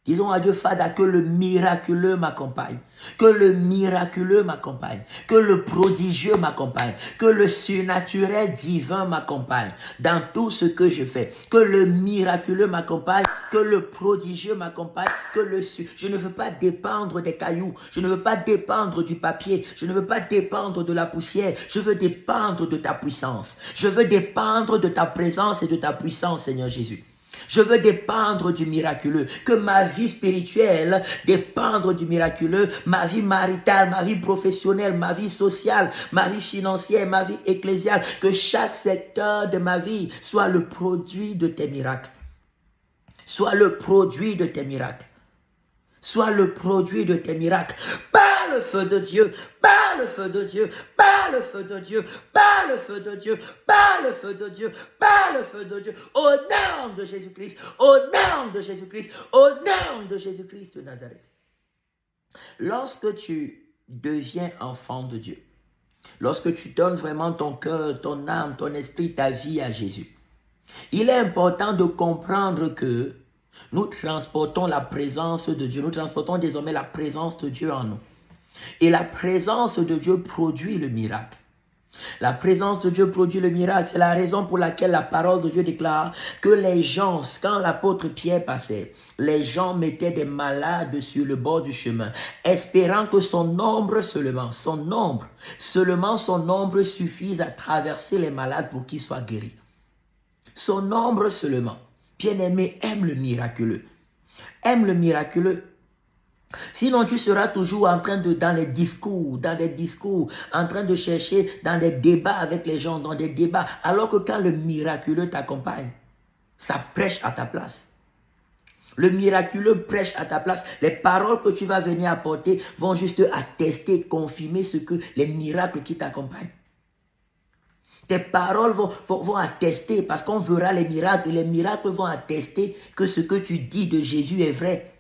Disons à Dieu, Fada, que le miraculeux m'accompagne, que le miraculeux m'accompagne, que le prodigieux m'accompagne, que le surnaturel divin m'accompagne dans tout ce que je fais, que le miraculeux m'accompagne, que le prodigieux m'accompagne, que je ne veux pas dépendre des cailloux, je ne veux pas dépendre du papier, je ne veux pas dépendre de la poussière, je veux dépendre de ta puissance, je veux dépendre de ta présence et de ta puissance, Seigneur Jésus. Je veux dépendre du miraculeux, que ma vie spirituelle dépendre du miraculeux, ma vie maritale, ma vie professionnelle, ma vie sociale, ma vie financière, ma vie ecclésiale, que chaque secteur de ma vie soit le produit de tes miracles. Soit le produit de tes miracles. Soit le produit de tes miracles. Par le feu de Dieu, par le feu de Dieu, par le feu de Dieu, par le feu de Dieu, par le feu de Dieu, par le feu de Dieu, au nom de Jésus-Christ, au nom de Jésus-Christ, au nom de Jésus-Christ de Nazareth. Lorsque tu deviens enfant de Dieu, lorsque tu donnes vraiment ton cœur, ton âme, ton esprit, ta vie à Jésus, il est important de comprendre que nous transportons la présence de Dieu. Nous transportons désormais la présence de Dieu en nous. Et la présence de Dieu produit le miracle. La présence de Dieu produit le miracle. C'est la raison pour laquelle la parole de Dieu déclare que les gens, quand l'apôtre Pierre passait, les gens mettaient des malades sur le bord du chemin, espérant que son nombre suffise à traverser les malades pour qu'ils soient guéris. Son nombre seulement. Bien-aimé, aime le miraculeux. Aime le miraculeux. Sinon, tu seras toujours en train de, dans des discours, en train de chercher dans des débats avec les gens, dans des débats, alors que quand le miraculeux t'accompagne, ça prêche à ta place. Le miraculeux prêche à ta place. Les paroles que tu vas venir apporter vont juste attester, confirmer les miracles qui t'accompagnent. Tes paroles vont attester parce qu'on verra les miracles et les miracles vont attester que ce que tu dis de Jésus est vrai.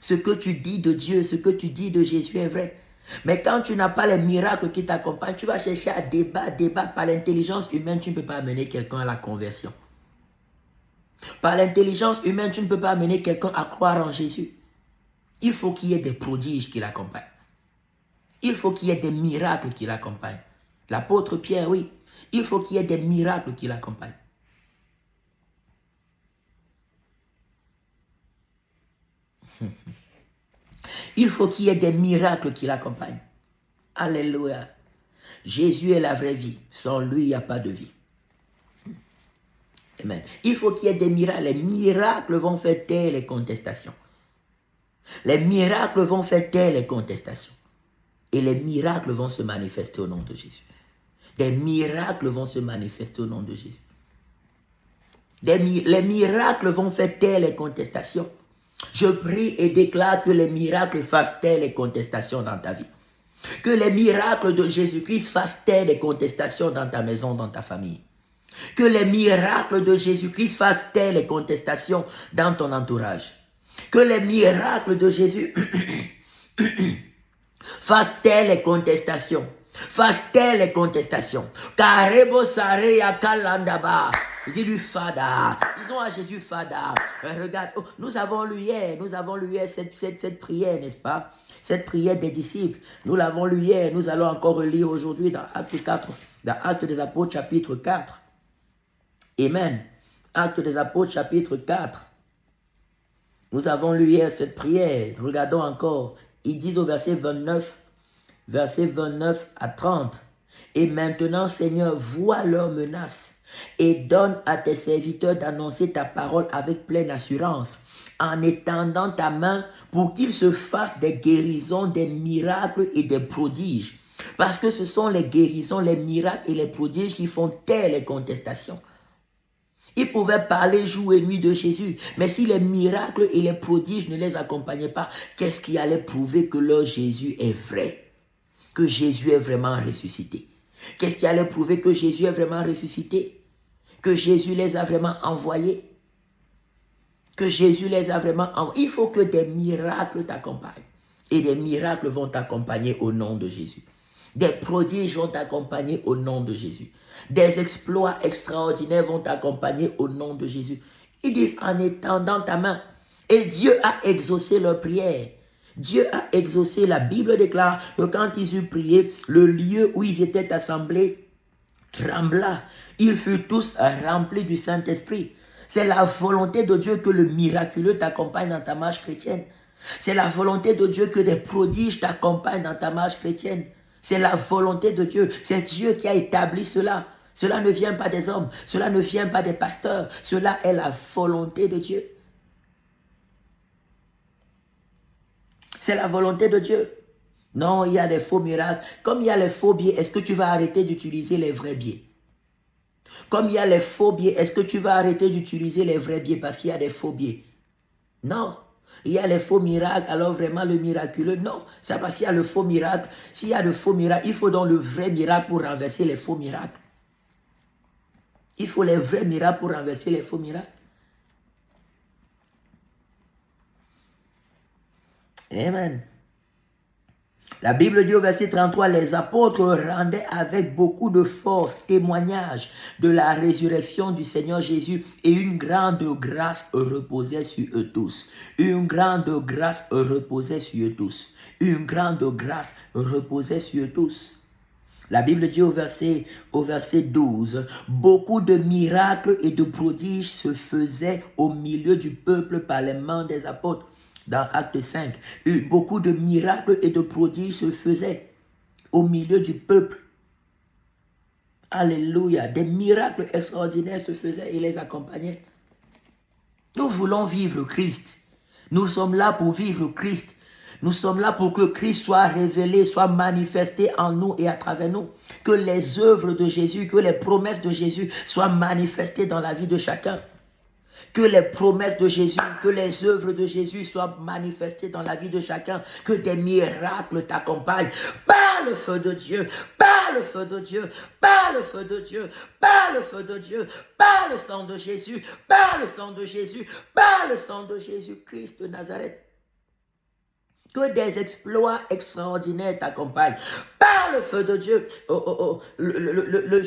Ce que tu dis de Dieu, ce que tu dis de Jésus est vrai. Mais quand tu n'as pas les miracles qui t'accompagnent, tu vas chercher à débat. Par l'intelligence humaine, tu ne peux pas amener quelqu'un à la conversion. Par l'intelligence humaine, tu ne peux pas amener quelqu'un à croire en Jésus. Il faut qu'il y ait des prodiges qui l'accompagnent. Il faut qu'il y ait des miracles qui l'accompagnent. L'apôtre Pierre, oui. Il faut qu'il y ait des miracles qui l'accompagnent. Il faut qu'il y ait des miracles qui l'accompagnent. Alléluia. Jésus est la vraie vie. Sans lui, il n'y a pas de vie. Amen. Il faut qu'il y ait des miracles. Les miracles vont faire taire les contestations. Les miracles vont faire taire les contestations. Et les miracles vont se manifester au nom de Jésus. Des miracles vont se manifester au nom de Jésus. Les miracles vont faire taire les contestations. Je prie et déclare que les miracles fassent taire les contestations dans ta vie. Que les miracles de Jésus-Christ fassent taire les contestations dans ta maison, dans ta famille. Que les miracles de Jésus-Christ fassent taire les contestations dans ton entourage. Que les miracles de Jésus fassent taire les contestations. Fasse taire les contestations. Karebo Sareya Kalandaba. Dis-lui Fada. Disons à Jésus Fada. Regarde, oh, nous avons lu hier cette prière, n'est-ce pas? Cette prière des disciples. Nous l'avons lu hier. Nous allons encore relire aujourd'hui dans Actes 4, dans Actes des Apôtres chapitre 4. Amen. Actes des Apôtres chapitre 4. Nous avons lu hier cette prière. Regardons encore. Ils disent au verset 29 à 30. Et maintenant, Seigneur, vois leurs menaces et donne à tes serviteurs d'annoncer ta parole avec pleine assurance, en étendant ta main pour qu'ils se fassent des guérisons, des miracles et des prodiges. Parce que ce sont les guérisons, les miracles et les prodiges qui font taire les contestations. Ils pouvaient parler jour et nuit de Jésus, mais si les miracles et les prodiges ne les accompagnaient pas, qu'est-ce qui allait prouver que leur Jésus est vrai? Que Jésus est vraiment ressuscité? Qu'est-ce qui allait prouver que Jésus est vraiment ressuscité? Que Jésus les a vraiment envoyés? Que Jésus les a vraiment envoyés? Il faut que des miracles t'accompagnent. Et des miracles vont t'accompagner au nom de Jésus. Des prodiges vont t'accompagner au nom de Jésus. Des exploits extraordinaires vont t'accompagner au nom de Jésus. Il dit en étendant ta main. Et Dieu a exaucé leur prière. Dieu a exaucé. La Bible déclare que quand ils eurent prié, le lieu où ils étaient assemblés trembla. Ils furent tous remplis du Saint-Esprit. C'est la volonté de Dieu que le miraculeux t'accompagne dans ta marche chrétienne. C'est la volonté de Dieu que des prodiges t'accompagnent dans ta marche chrétienne. C'est la volonté de Dieu. C'est Dieu qui a établi cela. Cela ne vient pas des hommes. Cela ne vient pas des pasteurs. Cela est la volonté de Dieu. C'est la volonté de Dieu. Non, il y a des faux miracles. Comme il y a les faux biais, est-ce que tu vas arrêter d'utiliser les vrais biais? Comme il y a les faux biais, est-ce que tu vas arrêter d'utiliser les vrais biais parce qu'il y a des faux biais? Non. Il y a les faux miracles, alors vraiment le miraculeux? Non, c'est parce qu'il y a le faux miracle. S'il y a le faux miracle, il faut donc le vrai miracle pour renverser les faux miracles. Il faut les vrais miracles pour renverser les faux miracles. Amen. La Bible dit au verset 33, les apôtres rendaient avec beaucoup de force témoignage de la résurrection du Seigneur Jésus et une grande grâce reposait sur eux tous. Une grande grâce reposait sur eux tous. Une grande grâce reposait sur eux tous. La Bible dit au verset 12, beaucoup de miracles et de prodiges se faisaient au milieu du peuple par les mains des apôtres. Dans Acte 5, beaucoup de miracles et de prodiges se faisaient au milieu du peuple. Alléluia. Des miracles extraordinaires se faisaient et les accompagnaient. Nous voulons vivre Christ. Nous sommes là pour vivre Christ. Nous sommes là pour que Christ soit révélé, soit manifesté en nous et à travers nous. Que les œuvres de Jésus, que les promesses de Jésus soient manifestées dans la vie de chacun. Que les promesses de Jésus, que les œuvres de Jésus soient manifestées dans la vie de chacun. Que des miracles t'accompagnent. Par le feu de Dieu, par le feu de Dieu, par le feu de Dieu, par le feu de Dieu, par le sang de Jésus, par le sang de Jésus, par le sang de Jésus-Christ de Nazareth. Que des exploits extraordinaires t'accompagnent. Par le feu de Dieu. Le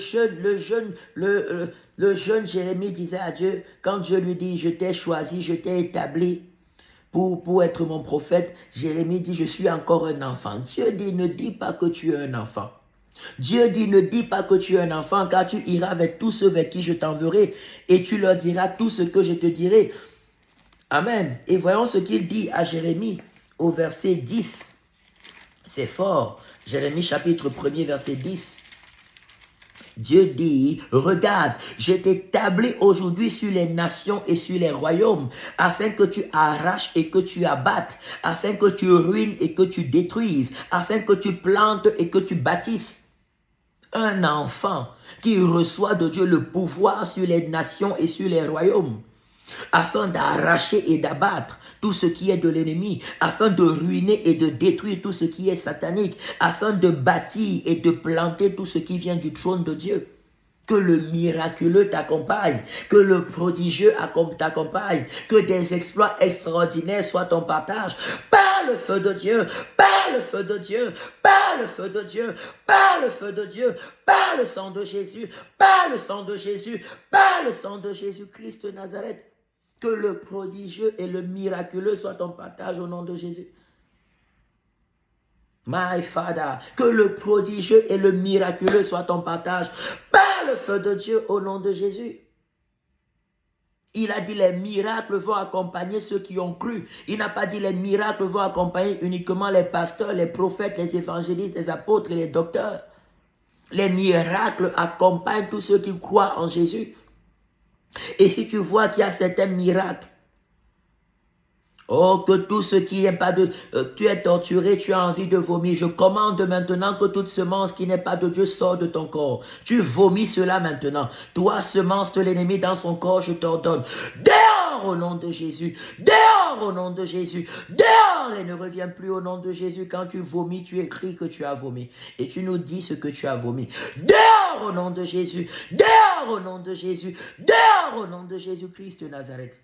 jeune Jérémie disait à Dieu, quand Dieu lui dit, je t'ai choisi, je t'ai établi pour être mon prophète, Jérémie dit, je suis encore un enfant. Dieu dit, ne dis pas que tu es un enfant. Dieu dit, ne dis pas que tu es un enfant, car tu iras avec tous ceux vers qui je t'enverrai, et tu leur diras tout ce que je te dirai. Amen. Et voyons ce qu'il dit à Jérémie au verset 10. C'est fort. Jérémie chapitre 1er verset 10. Dieu dit, regarde, je t'établis aujourd'hui sur les nations et sur les royaumes, afin que tu arraches et que tu abattes, afin que tu ruines et que tu détruises, afin que tu plantes et que tu bâtisses. Un enfant qui reçoit de Dieu le pouvoir sur les nations et sur les royaumes, afin d'arracher et d'abattre tout ce qui est de l'ennemi, afin de ruiner et de détruire tout ce qui est satanique, afin de bâtir et de planter tout ce qui vient du trône de Dieu. Que le miraculeux t'accompagne, que le prodigieux t'accompagne, que des exploits extraordinaires soient ton partage. Par le feu de Dieu, par le feu de Dieu, par le feu de Dieu, par le feu de Dieu, par le sang de Jésus, par le sang de Jésus, par le sang de Jésus-Christ de Nazareth. Que le prodigieux et le miraculeux soient ton partage au nom de Jésus. My Father, que le prodigieux et le miraculeux soient ton partage par le feu de Dieu au nom de Jésus. Il a dit les miracles vont accompagner ceux qui ont cru. Il n'a pas dit les miracles vont accompagner uniquement les pasteurs, les prophètes, les évangélistes, les apôtres et les docteurs. Les miracles accompagnent tous ceux qui croient en Jésus. Et si tu vois qu'il y a certains miracles, oh, que tout ce qui n'est pas de... tu es torturé, tu as envie de vomir. Je commande maintenant que toute semence qui n'est pas de Dieu sorte de ton corps. Tu vomis cela maintenant. Toi, semence de l'ennemi dans son corps, je t'ordonne. Dehors au nom de Jésus. Dehors au nom de Jésus. Dehors et ne reviens plus au nom de Jésus. Quand tu vomis, tu écris que tu as vomi. Et tu nous dis ce que tu as vomi. Dehors au nom de Jésus. Dehors au nom de Jésus. Dehors au nom de Jésus-Christ de Nazareth.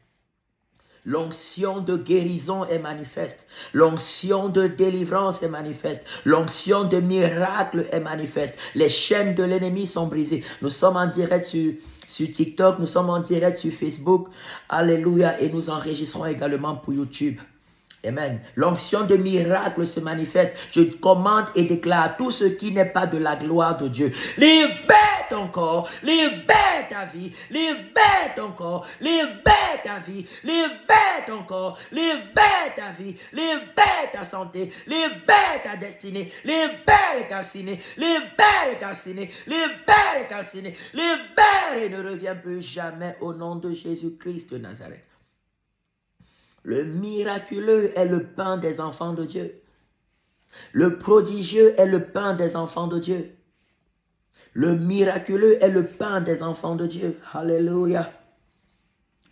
L'onction de guérison est manifeste. L'onction de délivrance est manifeste. L'onction de miracle est manifeste. Les chaînes de l'ennemi sont brisées. Nous sommes en direct sur TikTok. Nous sommes en direct sur Facebook. Alléluia. Et nous enregistrons également pour YouTube. Amen. L'onction de miracle se manifeste. Je commande et déclare tout ce qui n'est pas de la gloire de Dieu. Libère ton corps, libère ta vie, libère ton corps, libère ta vie, libère ton corps, libère ta vie, libère ta santé, libère ta destinée, libère les calcinés, libère les calcinés, libère les calcinés, libère et ne reviens plus jamais au nom de Jésus-Christ de Nazareth. Le miraculeux est le pain des enfants de Dieu. Le prodigieux est le pain des enfants de Dieu. Le miraculeux est le pain des enfants de Dieu. Alléluia.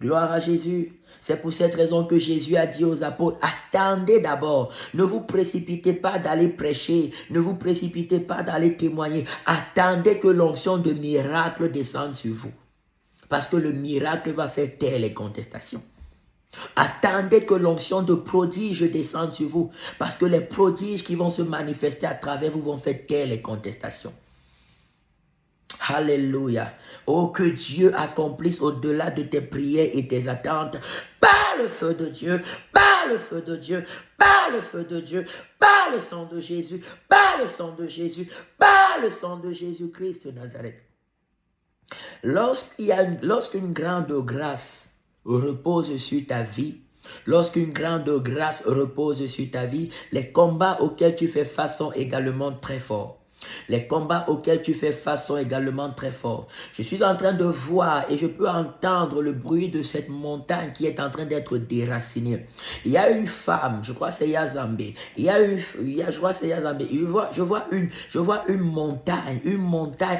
Gloire à Jésus. C'est pour cette raison que Jésus a dit aux apôtres, attendez d'abord. Ne vous précipitez pas d'aller prêcher. Ne vous précipitez pas d'aller témoigner. Attendez que l'onction de miracle descende sur vous. Parce que le miracle va faire taire les contestations. Attendez que l'onction de prodige descende sur vous, parce que les prodiges qui vont se manifester à travers vous vont faire taire les contestations. Alléluia. Oh, que Dieu accomplisse au-delà de tes prières et tes attentes, par le feu de Dieu, par le feu de Dieu, par le feu de Dieu, par le sang de Jésus, par le sang de Jésus, par le sang de Jésus-Christ de Nazareth. Lorsqu'une grande grâce repose sur ta vie, lorsqu'une grande grâce repose sur ta vie, les combats auxquels tu fais face sont également très forts. Les combats auxquels tu fais face sont également très forts. Je suis en train de voir et je peux entendre le bruit de cette montagne qui est en train d'être déracinée. Il y a une femme, je crois que c'est Yazambé. Je vois une montagne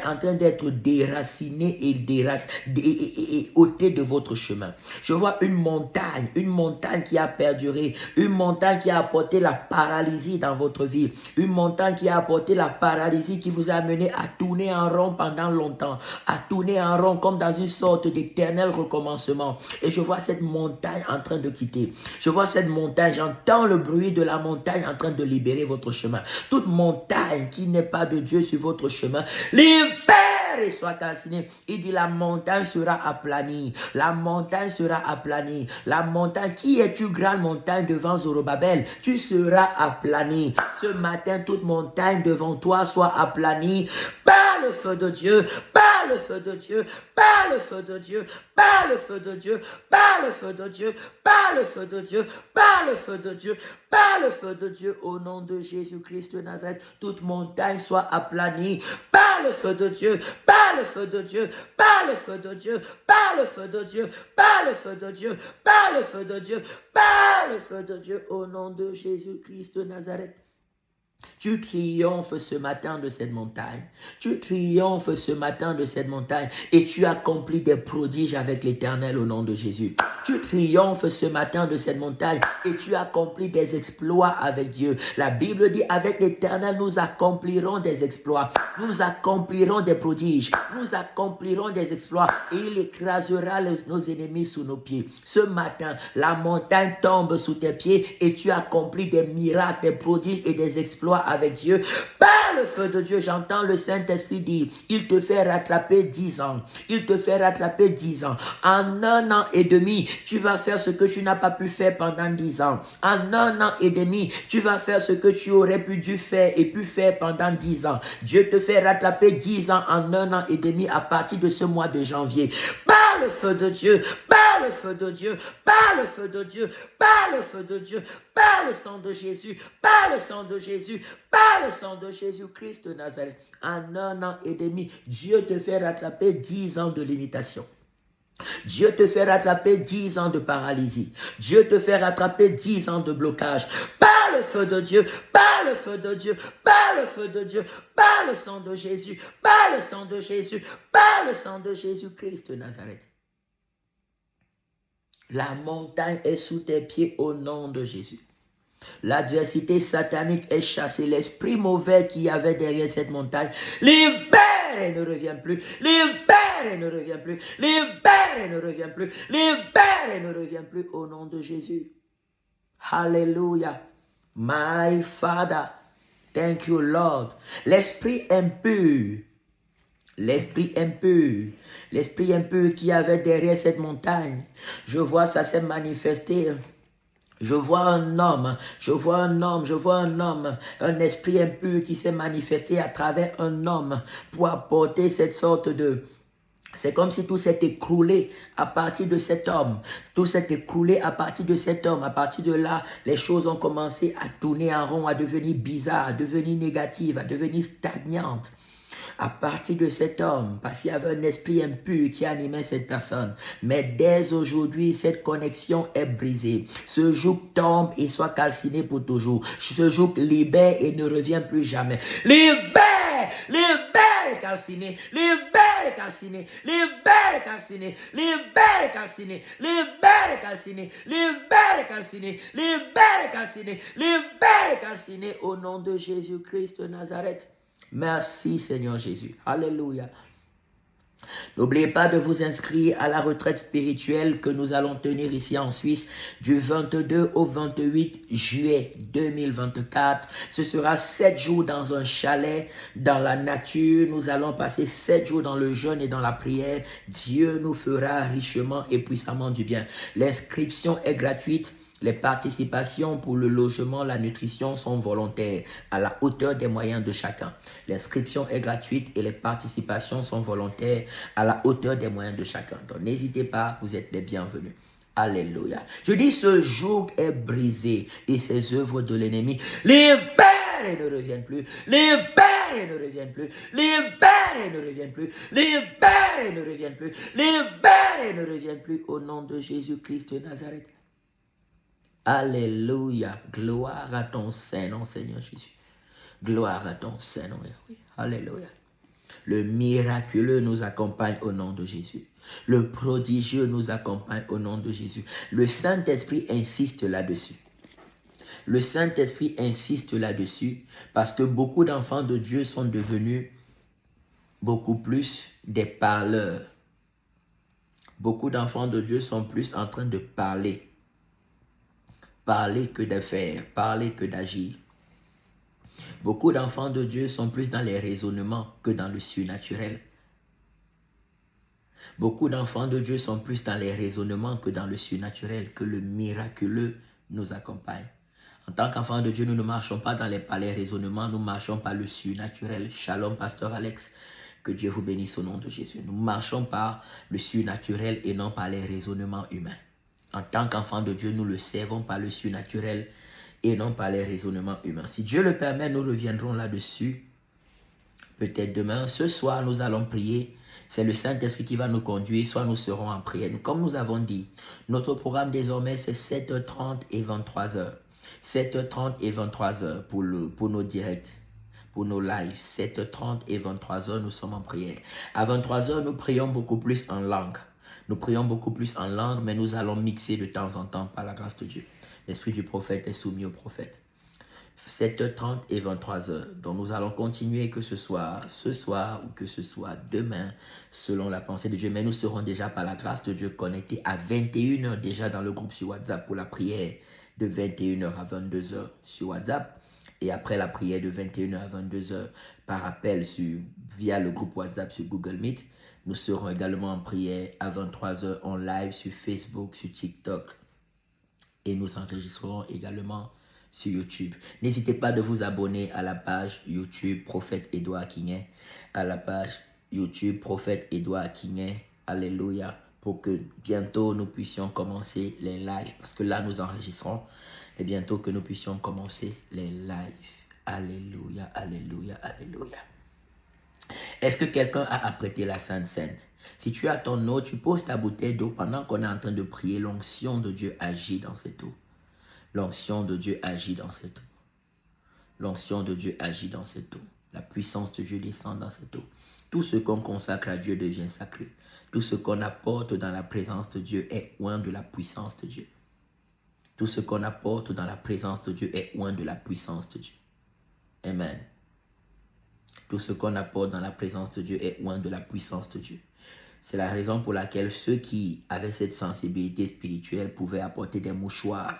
en train d'être déracinée et ôtée de votre chemin. Je vois une montagne qui a perduré, une montagne qui a apporté la paralysie dans votre vie, une montagne qui a apporté la paralysie qui vous a amené à tourner en rond pendant longtemps, à tourner en rond comme dans une sorte d'éternel recommencement. Et je vois cette montagne en train de quitter. Je vois cette montagne, j'entends le bruit de la montagne en train de libérer votre chemin. Toute montagne qui n'est pas de Dieu sur votre chemin, libère et soit calcinée. Il dit la montagne sera aplanie. La montagne sera aplanie. La montagne, qui es-tu, grande montagne devant Zorobabel? Tu seras aplanie. Ce matin, toute montagne devant toi soit aplanie par le feu de Dieu, par le feu de Dieu, par le feu de Dieu, par le feu de Dieu, par le feu de Dieu, par le feu de Dieu, par le feu de Dieu, par le feu de Dieu, au nom de Jésus-Christ de Nazareth, toute montagne soit aplanie par le feu de Dieu, par le feu de Dieu, par le feu de Dieu, par le feu de Dieu, par le feu de Dieu, par le feu de Dieu, par le feu de Dieu, au nom de Jésus-Christ de Nazareth. Tu triomphes ce matin de cette montagne. Tu triomphes ce matin de cette montagne et tu accomplis des prodiges avec l'Éternel au nom de Jésus. Tu triomphes ce matin de cette montagne et tu accomplis des exploits avec Dieu. La Bible dit, avec l'Éternel, nous accomplirons des exploits. Nous accomplirons des prodiges. Nous accomplirons des exploits et il écrasera nos ennemis sous nos pieds. Ce matin, la montagne tombe sous tes pieds et tu accomplis des miracles, des prodiges et des exploits avec Dieu. Par le feu de Dieu, j'entends le Saint-Esprit dire, il te fait rattraper 10 ans. Il te fait rattraper 10 ans. En 1 an et demi, tu vas faire ce que tu n'as pas pu faire pendant 10 ans. En 1 an et demi, tu vas faire ce que tu aurais dû faire et pu faire pendant 10 ans. Dieu te fait rattraper 10 ans en 1 an et demi à partir de ce mois de janvier. Par par le feu de Dieu, par le feu de Dieu, par le feu de Dieu, par le feu de Dieu, par le sang de Jésus, par le sang de Jésus, par le sang de Jésus-Christ de Nazareth. En 1 an et demi, Dieu te fait rattraper 10 ans de limitation. Dieu te fait rattraper 10 ans de paralysie. Dieu te fait rattraper 10 ans de blocage. Par le feu de Dieu, par le feu de Dieu, par le feu de Dieu, par le sang de Jésus, par le sang de Jésus, par le sang de Jésus-Christ de Nazareth. La montagne est sous tes pieds au nom de Jésus. L'adversité satanique est chassée. L'esprit mauvais qui y avait derrière cette montagne, libère et ne revient plus. Libère et ne revient plus. Libère et ne revient plus. Libère et ne revient plus au nom de Jésus. Alléluia. My Father, thank you Lord. L'esprit impur. L'esprit impur qui avait derrière cette montagne, je vois ça s'est manifesté. Je vois un homme, un esprit impur qui s'est manifesté à travers un homme pour apporter cette sorte de... C'est comme si tout s'est écroulé à partir de cet homme. Tout s'est écroulé à partir de cet homme. À partir de là, les choses ont commencé à tourner en rond, à devenir bizarres, à devenir négatives, à devenir stagnantes. À partir de cet homme, parce qu'il y avait un esprit impur qui animait cette personne. Mais dès aujourd'hui, cette connexion est brisée. Ce joug tombe et soit calciné pour toujours. Ce joug libère et ne revient plus jamais. Libère, libère et calciné, libère et calciné, libère et calciné, libère et calciné, libère et calciné, libère et calciné, libère et calciné, libère et calciné au nom de Jésus-Christ de Nazareth. Merci Seigneur Jésus. Alléluia. N'oubliez pas de vous inscrire à la retraite spirituelle que nous allons tenir ici en Suisse du 22 au 28 juillet 2024. Ce sera 7 jours dans un chalet, dans la nature. Nous allons passer 7 jours dans le jeûne et dans la prière. Dieu nous fera richement et puissamment du bien. L'inscription est gratuite. Les participations pour le logement, la nutrition sont volontaires à la hauteur des moyens de chacun. L'inscription est gratuite et les participations sont volontaires à la hauteur des moyens de chacun. Donc n'hésitez pas, vous êtes les bienvenus. Alléluia. Je dis ce joug est brisé et ces œuvres de l'ennemi libère et ne reviennent plus. Libère et ne reviennent plus. Libère et ne reviennent plus. Libère et ne reviennent plus. Libère et ne reviennent plus au nom de Jésus-Christ de Nazareth. Alléluia. Gloire à ton Saint-Nom, Seigneur Jésus. Gloire à ton Saint-Nom, Yahweh. Alléluia. Le miraculeux nous accompagne au nom de Jésus. Le prodigieux nous accompagne au nom de Jésus. Le Saint-Esprit insiste là-dessus. Le Saint-Esprit insiste là-dessus parce que beaucoup d'enfants de Dieu sont devenus beaucoup plus des parleurs. Beaucoup d'enfants de Dieu sont plus en train de parler. Parler que de faire, parler que d'agir. Beaucoup d'enfants de Dieu sont plus dans les raisonnements que dans le surnaturel. Beaucoup d'enfants de Dieu sont plus dans les raisonnements que dans le surnaturel, que le miraculeux nous accompagne. En tant qu'enfants de Dieu, nous ne marchons pas dans les raisonnements, nous marchons par le surnaturel. Shalom, Pasteur Alex. Que Dieu vous bénisse au nom de Jésus. Nous marchons par le surnaturel et non par les raisonnements humains. En tant qu'enfants de Dieu, nous le servons par le surnaturel et non par les raisonnements humains. Si Dieu le permet, nous reviendrons là-dessus. Peut-être demain, ce soir, nous allons prier. C'est le Saint-Esprit qui va nous conduire, soit nous serons en prière. Comme nous avons dit, notre programme désormais, c'est 7h30 et 23h. 7h30 et 23h pour nos directs, pour nos lives. 7h30 et 23h, nous sommes en prière. À 23h, nous prions beaucoup plus en langue. Nous prions beaucoup plus en langue, mais nous allons mixer de temps en temps par la grâce de Dieu. L'esprit du prophète est soumis au prophète. 7h30 et 23h. Donc nous allons continuer que ce soit ce soir ou que ce soit demain, selon la pensée de Dieu. Mais nous serons déjà par la grâce de Dieu connectés à 21h déjà dans le groupe sur WhatsApp pour la prière de 21h à 22h sur WhatsApp. Et après la prière de 21h à 22h par appel via le groupe WhatsApp sur Google Meet. Nous serons également en prière à 23h en live sur Facebook, sur TikTok. Et nous enregistrerons également sur YouTube. N'hésitez pas de vous abonner à la page YouTube Prophète Edouard Quignet. À la page YouTube Prophète Edouard Quignet. Alléluia. pour que bientôt nous puissions commencer les lives. Parce que là, nous enregistrons et bientôt que nous puissions commencer les lives. Alléluia, alléluia, alléluia. Est-ce que quelqu'un a apprêté la Sainte Seine? Si tu as ton eau, tu poses ta bouteille d'eau pendant qu'on est en train de prier. L'onction de Dieu agit dans cette eau. L'onction de Dieu agit dans cette eau. L'onction de Dieu agit dans cette eau. La puissance de Dieu descend dans cette eau. Tout ce qu'on consacre à Dieu devient sacré. Tout ce qu'on apporte dans la présence de Dieu est oint de la puissance de Dieu. Tout ce qu'on apporte dans la présence de Dieu est oint de la puissance de Dieu. Amen. Tout ce qu'on apporte dans la présence de Dieu est oint de la puissance de Dieu. C'est la raison pour laquelle ceux qui avaient cette sensibilité spirituelle pouvaient apporter des mouchoirs.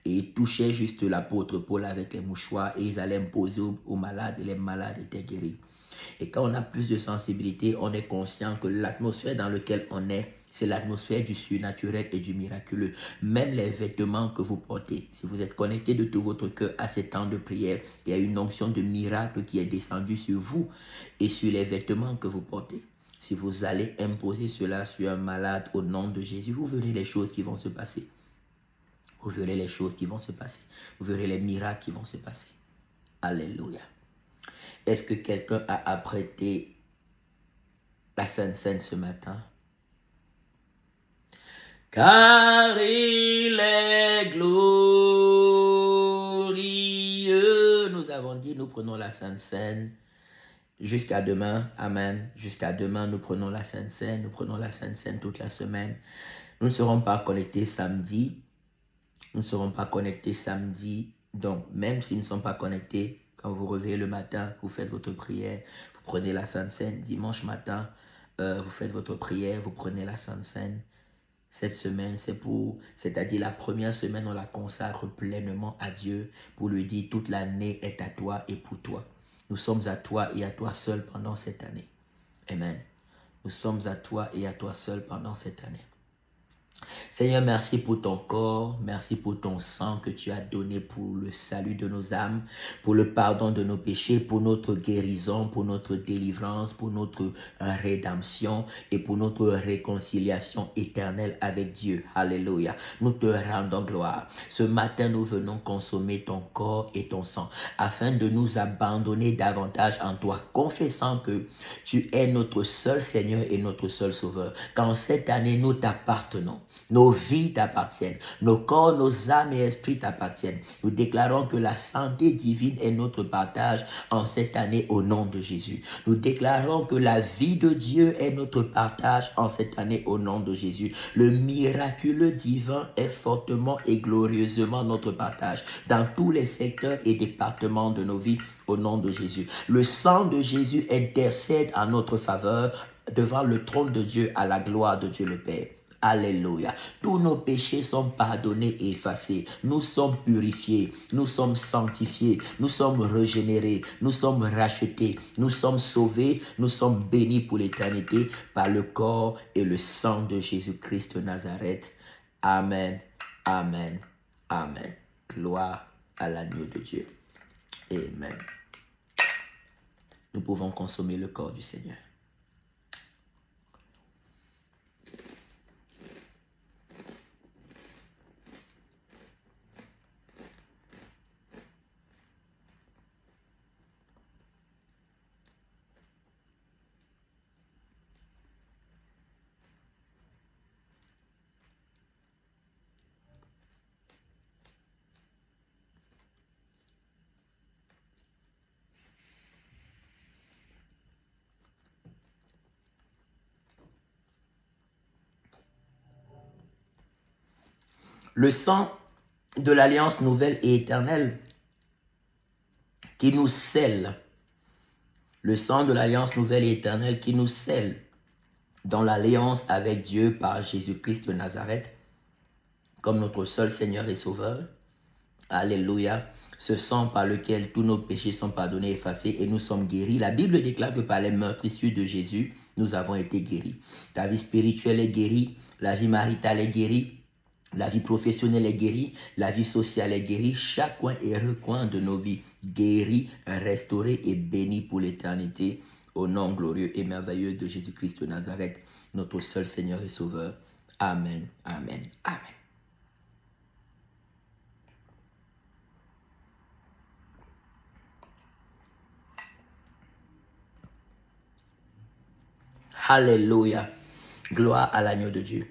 Et ils touchaient juste l'apôtre Paul avec les mouchoirs et ils allaient imposer aux malades et les malades étaient guéris. Et quand on a plus de sensibilité, on est conscient que l'atmosphère dans laquelle on est, c'est l'atmosphère du surnaturel et du miraculeux. Même les vêtements que vous portez, si vous êtes connecté de tout votre cœur à ces temps de prière, il y a une onction de miracle qui est descendue sur vous et sur les vêtements que vous portez. Si vous allez imposer cela sur un malade au nom de Jésus, vous verrez les choses qui vont se passer. Vous verrez les choses qui vont se passer. Vous verrez les miracles qui vont se passer. Alléluia. Est-ce que quelqu'un a apprêté la Sainte Seine ce matin? Car il est glorieux. Nous avons dit, nous prenons la Sainte Seine. Jusqu'à demain, amen. Jusqu'à demain, nous prenons la Sainte Seine. Nous prenons la Sainte Seine toute la semaine. Nous ne serons pas connectés samedi. Nous ne serons pas connectés samedi. Donc, même s'ils ne sont pas connectés, quand vous réveillez le matin, vous faites votre prière, vous prenez la Sainte Seine. Dimanche matin, vous faites votre prière, vous prenez la Sainte Seine. Cette semaine, c'est-à-dire la première semaine, on la consacre pleinement à Dieu pour lui dire toute l'année est à toi et pour toi. Nous sommes à toi et à toi seul pendant cette année. Amen. Nous sommes à toi et à toi seul pendant cette année. Seigneur, merci pour ton corps, merci pour ton sang que tu as donné pour le salut de nos âmes, pour le pardon de nos péchés, pour notre guérison, pour notre délivrance, pour notre rédemption et pour notre réconciliation éternelle avec Dieu. Alléluia. Nous te rendons gloire. Ce matin, nous venons consommer ton corps et ton sang afin de nous abandonner davantage en toi, confessant que tu es notre seul Seigneur et notre seul Sauveur. Qu'en cette année, nous t'appartenons. Nos vies t'appartiennent, nos corps, nos âmes et esprits t'appartiennent. Nous déclarons que la santé divine est notre partage en cette année au nom de Jésus. Nous déclarons que la vie de Dieu est notre partage en cette année au nom de Jésus. Le miraculeux divin est fortement et glorieusement notre partage dans tous les secteurs et départements de nos vies au nom de Jésus. Le sang de Jésus intercède en notre faveur devant le trône de Dieu à la gloire de Dieu le Père. Alléluia. Tous nos péchés sont pardonnés et effacés. Nous sommes purifiés, nous sommes sanctifiés, nous sommes régénérés, nous sommes rachetés, nous sommes sauvés, nous sommes bénis pour l'éternité par le corps et le sang de Jésus-Christ de Nazareth. Amen, amen, amen. Gloire à l'agneau de Dieu. Amen. Nous pouvons consommer le corps du Seigneur. Le sang de l'alliance nouvelle et éternelle qui nous scelle. Le sang de l'alliance nouvelle et éternelle qui nous scelle dans l'alliance avec Dieu par Jésus-Christ de Nazareth comme notre seul Seigneur et Sauveur. Alléluia. Ce sang par lequel tous nos péchés sont pardonnés, effacés et nous sommes guéris. La Bible déclare que par les meurtrissures de Jésus, nous avons été guéris. Ta vie spirituelle est guérie, la vie maritale est guérie. La vie professionnelle est guérie, la vie sociale est guérie, chaque coin et recoin de nos vies guéris, restaurés et bénis pour l'éternité au nom glorieux et merveilleux de Jésus-Christ de Nazareth. notre seul Seigneur et Sauveur. Amen, amen, amen. Alléluia. Gloire à l'agneau de Dieu.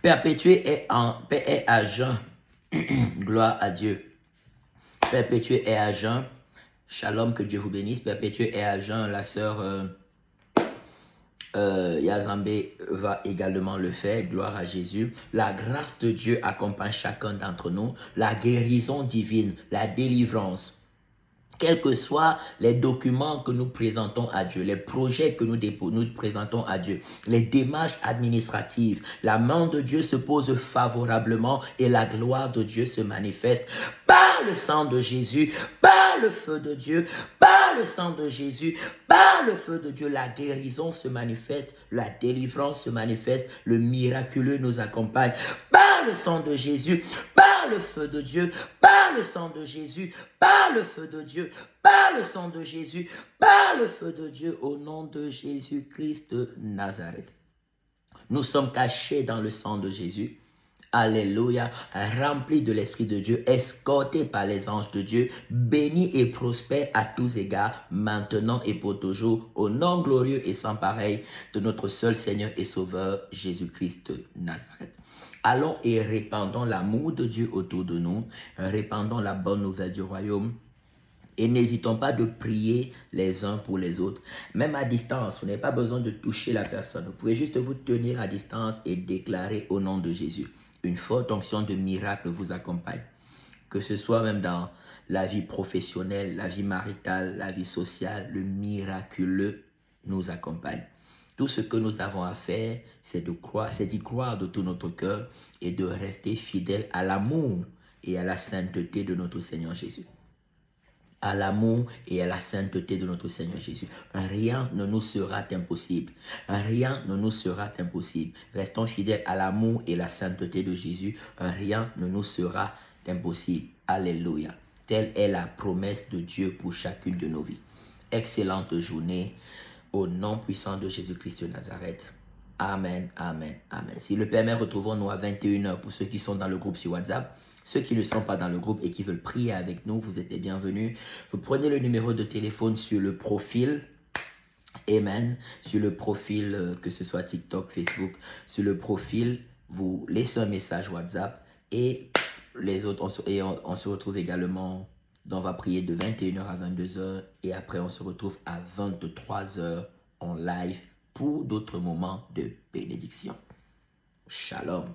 Perpétué est en paix et à jeun. Gloire à Dieu. Perpétué est à jeun. Shalom, que Dieu vous bénisse. Perpétué est à jeun. La sœur Yazambé va également le faire. Gloire à Jésus. La grâce de Dieu accompagne chacun d'entre nous. La guérison divine, la délivrance. Quels que soient les documents que nous présentons à Dieu, les projets que nous présentons à Dieu, les démarches administratives, la main de Dieu se pose favorablement et la gloire de Dieu se manifeste par le sang de Jésus, par le feu de Dieu, par le sang de Jésus, par le feu de Dieu. La guérison se manifeste, la délivrance se manifeste, le miraculeux nous accompagne par le sang de Jésus, par le feu de Dieu, par le sang de Jésus, par le feu de Dieu, par le sang de Jésus, par le feu de Dieu, au nom de Jésus-Christ de Nazareth. Nous sommes cachés dans le sang de Jésus. Alléluia, remplis de l'Esprit de Dieu, escortés par les anges de Dieu, bénis et prospères à tous égards, maintenant et pour toujours, au nom glorieux et sans pareil de notre seul Seigneur et Sauveur, Jésus-Christ de Nazareth. Allons et répandons l'amour de Dieu autour de nous, répandons la bonne nouvelle du royaume. Et n'hésitons pas de prier les uns pour les autres. Même à distance, vous n'avez pas besoin de toucher la personne. Vous pouvez juste vous tenir à distance et déclarer au nom de Jésus. Une forte onction de miracle vous accompagne. Que ce soit même dans la vie professionnelle, la vie maritale, la vie sociale, le miraculeux nous accompagne. Tout ce que nous avons à faire, c'est d'y croire de tout notre cœur et de rester fidèle à l'amour et à la sainteté de notre Seigneur Jésus. À l'amour et à la sainteté de notre Seigneur Jésus. Rien ne nous sera impossible. Rien ne nous sera impossible. Restons fidèles à l'amour et la sainteté de Jésus. Rien ne nous sera impossible. Alléluia. Telle est la promesse de Dieu pour chacune de nos vies. Excellente journée au nom puissant de Jésus-Christ de Nazareth. Amen, amen, amen. Si le permet, retrouvons-nous à 21h pour ceux qui sont dans le groupe sur WhatsApp. Ceux qui ne sont pas dans le groupe et qui veulent prier avec nous, vous êtes les bienvenus. Vous prenez le numéro de téléphone sur le profil. Amen. Sur le profil, que ce soit TikTok, Facebook, sur le profil, vous laissez un message WhatsApp et les autres, on se retrouve également. On va prier de 21h à 22h et après on se retrouve à 23h en live pour d'autres moments de bénédiction. Shalom.